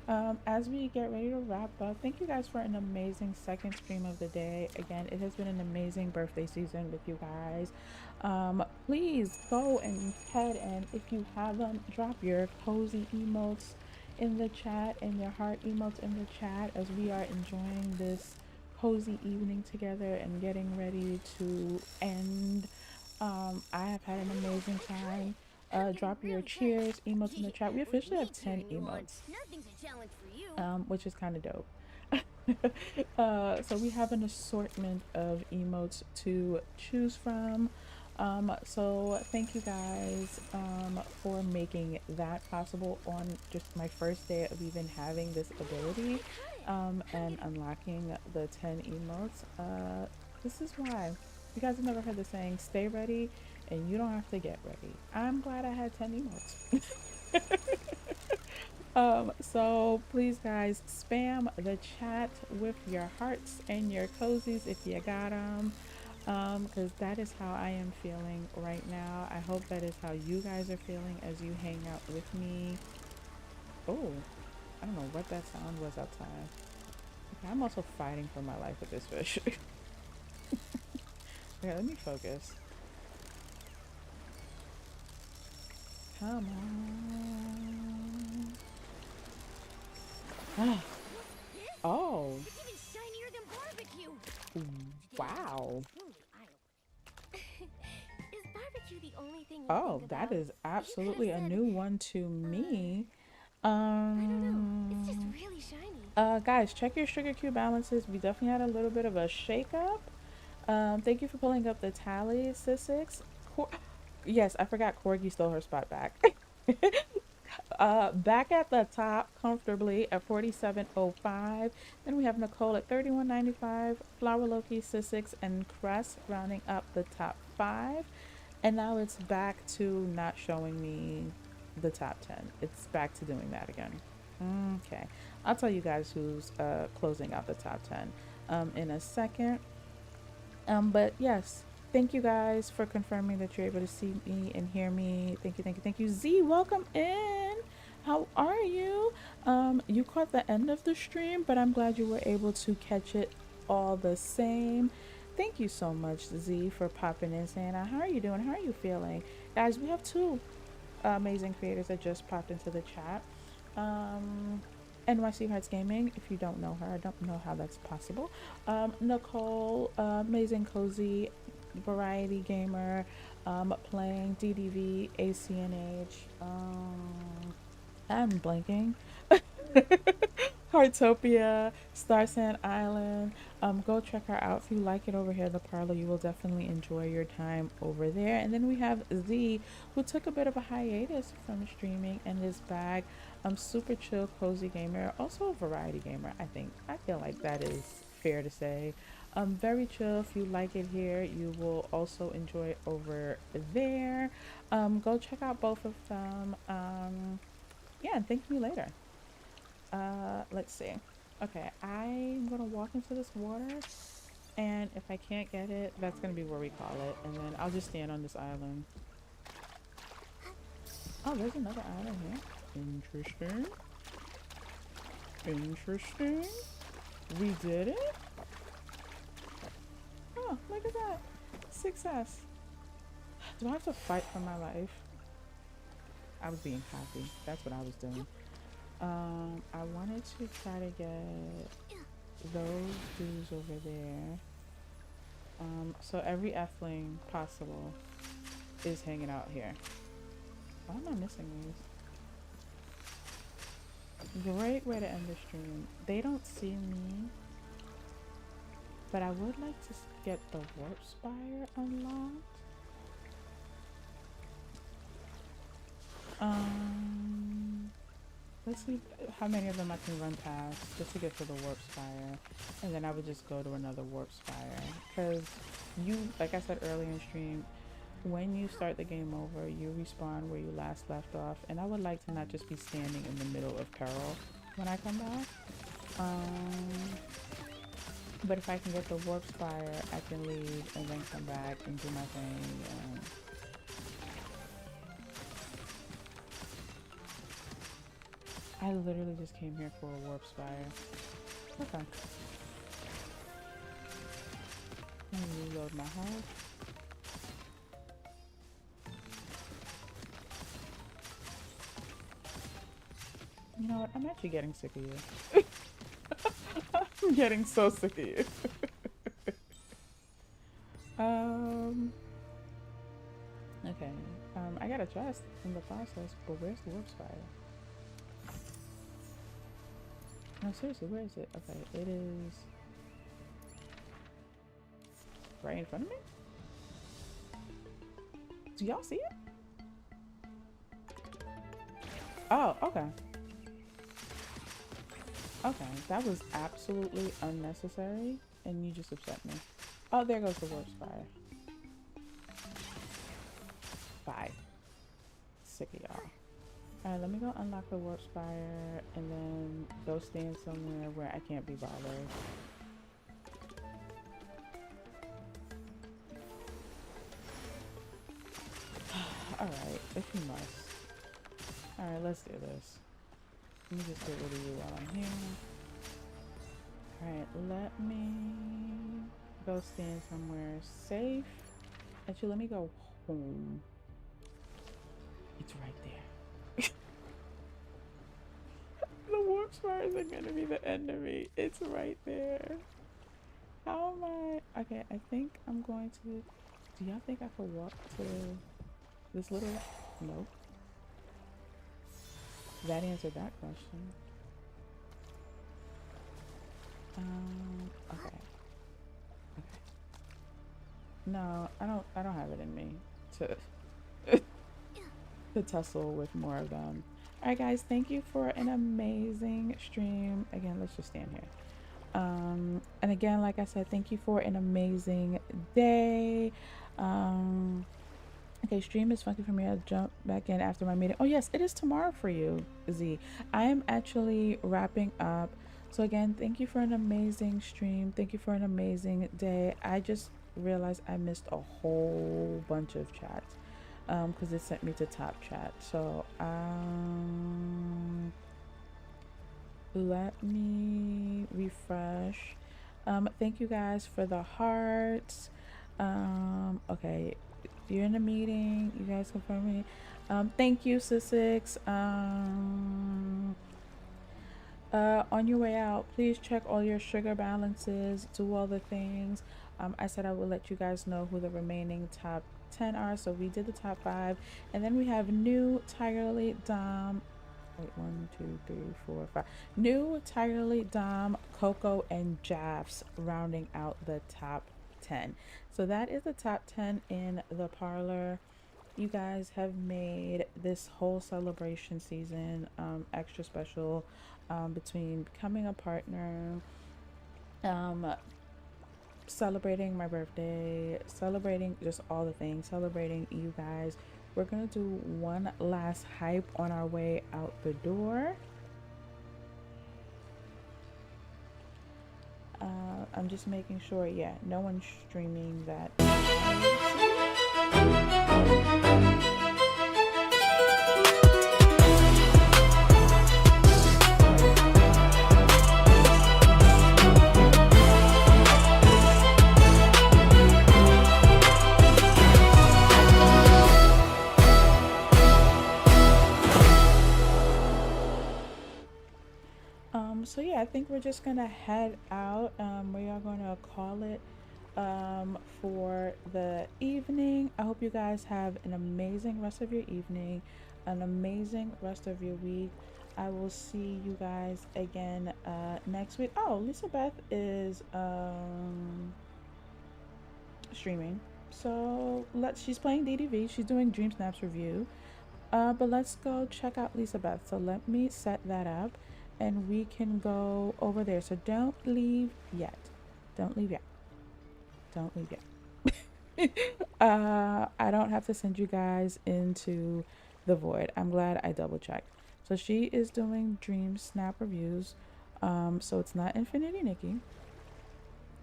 as we get ready to wrap up, thank you guys for an amazing second stream of the day. Again, it has been an amazing birthday season with you guys. Please go and head and if you have them, drop your cozy emotes in the chat and your heart emotes in the chat as we are enjoying this cozy evening together and getting ready to end. I have had an amazing time. Drop your cheers emotes in the chat. We officially have 10 emotes, which is kind of dope. So we have an assortment of emotes to choose from. So thank you guys for making that possible on just my first day of even having this ability and unlocking the 10 emotes. This is why. You guys have never heard the saying, stay ready and you don't have to get ready. I'm glad I had 10 emotes. So please guys, spam the chat with your hearts and your cozies if you got them, because that is how I am feeling right now. I hope that is how you guys are feeling as you hang out with me. Oh, I don't know what that sound was outside. Okay, I'm also fighting for my life with this fish. Okay, let me focus. Come on. Oh.
It's even shinier than barbecue.
Wow.
Is barbecue the only thing you
Oh,
think
that
about?
is absolutely a
said,
new one to me.
I don't know. It's just really shiny.
Guys, check your sugar cube balances. We definitely had a little bit of a shake up. Thank you for pulling up the tally, Sis6. Yes, I forgot Corgi stole her spot back. Back at the top comfortably at 47.05. Then we have Nicole at 31.95, Flower Loki, Sis6, and Crest rounding up the top 5. And now it's back to not showing me the top 10. It's back to doing that again. Okay, I'll tell you guys who's closing out the top 10 in a second. But yes, thank you guys for confirming that you're able to see me and hear me. Thank you, thank you, thank you. Z, welcome in. How are you? You caught the end of the stream, but I'm glad you were able to catch it all the same. Thank you so much, Z, for popping in, saying, how are you doing? How are you feeling? Guys, we have two amazing creators that just popped into the chat. NYC Hearts Gaming, if you don't know her, I don't know how that's possible. Nicole, amazing cozy variety gamer, playing DDV, ACNH, I'm blanking. Heartopia, Star Sand Island. Go check her out. If you like it over here, the Parlour, you will definitely enjoy your time over there. And then we have Z, who took a bit of a hiatus from streaming and is back. Super chill, cozy gamer, also a variety gamer. I feel like that is fair to say. Very chill. If you like it here, you will also enjoy it over there. Go check out both of them. Yeah, and thank me later. Let's see. Okay, I'm gonna walk into this water, and if I can't get it, that's gonna be where we call it, and then I'll just stand on this island. Oh, there's another island here. Interesting. Interesting. We did it? Oh, look at that. Success. Do I have to fight for my life? I was being happy. That's what I was doing. I wanted to try to get those dudes over there. So every Fling possible is hanging out here. Why am I missing these? Great way to end the stream. They don't see me, but I would like to get the warp spire unlocked. Let's see how many of them I can run past just to get to the warp spire, and then I would just go to another warp spire, because you, like I said earlier in stream, when you start the game over, you respawn where you last left off, and I would like to not just be standing in the middle of peril when I come back. But if I can get the warp spire, I can leave and then come back and do my thing. I literally just came here for a warp spire. Okay. Let me reload my health. You know what? I'm actually getting sick of you. I'm getting so sick of you. Okay. I got a chest in the process, but where's the warp spire? No, seriously, where is it? Okay, it is right in front of me? Do y'all see it? Oh, okay. Okay, that was absolutely unnecessary, and you just upset me. Oh, there goes the warp spire. Bye. Sick of y'all. Alright, let me go unlock the warp spire and then go stand somewhere where I can't be bothered. Alright, if you must. Alright, let's do this. Let me just get rid of you while I'm here. Alright, let me go stand somewhere safe. Actually, let me go home. It's right there. The warp spires are gonna be the end of me. It's right there. How am I? Okay, I think I'm going to. Do y'all think I could walk to this little? Nope. That answered that question. Okay. Okay. No, I don't have it in me to to tussle with more of them. All right, guys, thank you for an amazing stream. Again, let's just stand here. And again, like I said, thank you for an amazing day. Okay, stream is funky for me. I'll jump back in after my meeting. Oh yes, it is tomorrow for you, Z. I am actually wrapping up. So again, thank you for an amazing stream. Thank you for an amazing day. I just realized I missed a whole bunch of chats because it sent me to top chat. So let me refresh. Thank you guys for the hearts. Okay, you're in a meeting. You guys confirm me. Thank you, Sis6. On your way out, please check all your sugar balances, do all the things. I said I will let you guys know who the remaining top 10 are. So we did the top 5, and then we have new Tigerly Dom. Wait, 1, 2, 3, 4, 5. New Tigerly Dom, Coco, and Jaffs rounding out the top 10. So that is the top 10 in the parlor. You guys have made this whole celebration season extra special, between becoming a partner, celebrating my birthday, celebrating just all the things, celebrating you guys. We're gonna do one last hype on our way out the door. I'm just making sure, yeah, no one's streaming that. So yeah, I think we're just gonna head out. We are gonna call it for the evening. I hope you guys have an amazing rest of your evening, an amazing rest of your week. I will see you guys again next week. Oh, Lisa Beth is streaming, so she's playing DDV. She's doing Dream Snaps review. But let's go check out Lisa Beth. So let me set that up, and we can go over there. So don't leave yet. Don't leave yet. Don't leave yet. I don't have to send you guys into the void. I'm glad I double checked. So she is doing Dream Snap reviews. So it's not Infinity Nikki,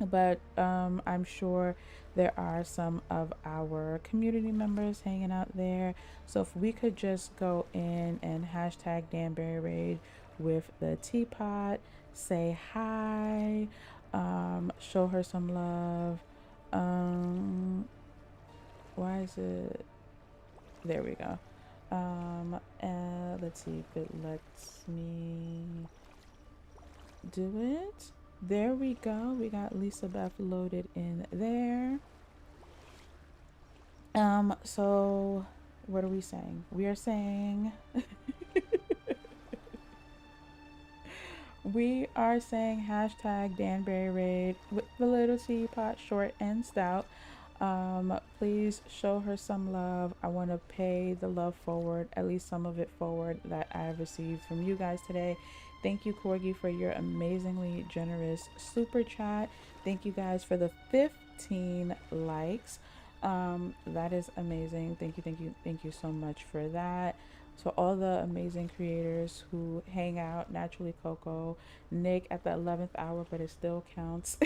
but I'm sure there are some of our community members hanging out there. So if we could just go in and hashtag Danbury Raid with the teapot, say hi, show her some love. Why is it? There we go. Let's see if it lets me do it. There we go. We got Lisa Beth loaded in there. So what are we saying? We are saying we are saying hashtag Danbury Raid with the little teapot, short and stout. Please show her some love. I want to pay the love forward, at least some of it forward, that I have received from you guys today. Thank you, Corgi, for your amazingly generous super chat. Thank you guys for the 15 likes. That is amazing. Thank you so much for that. So all the amazing creators who hang out, Naturally Coco, Nick at the 11th hour, but it still counts.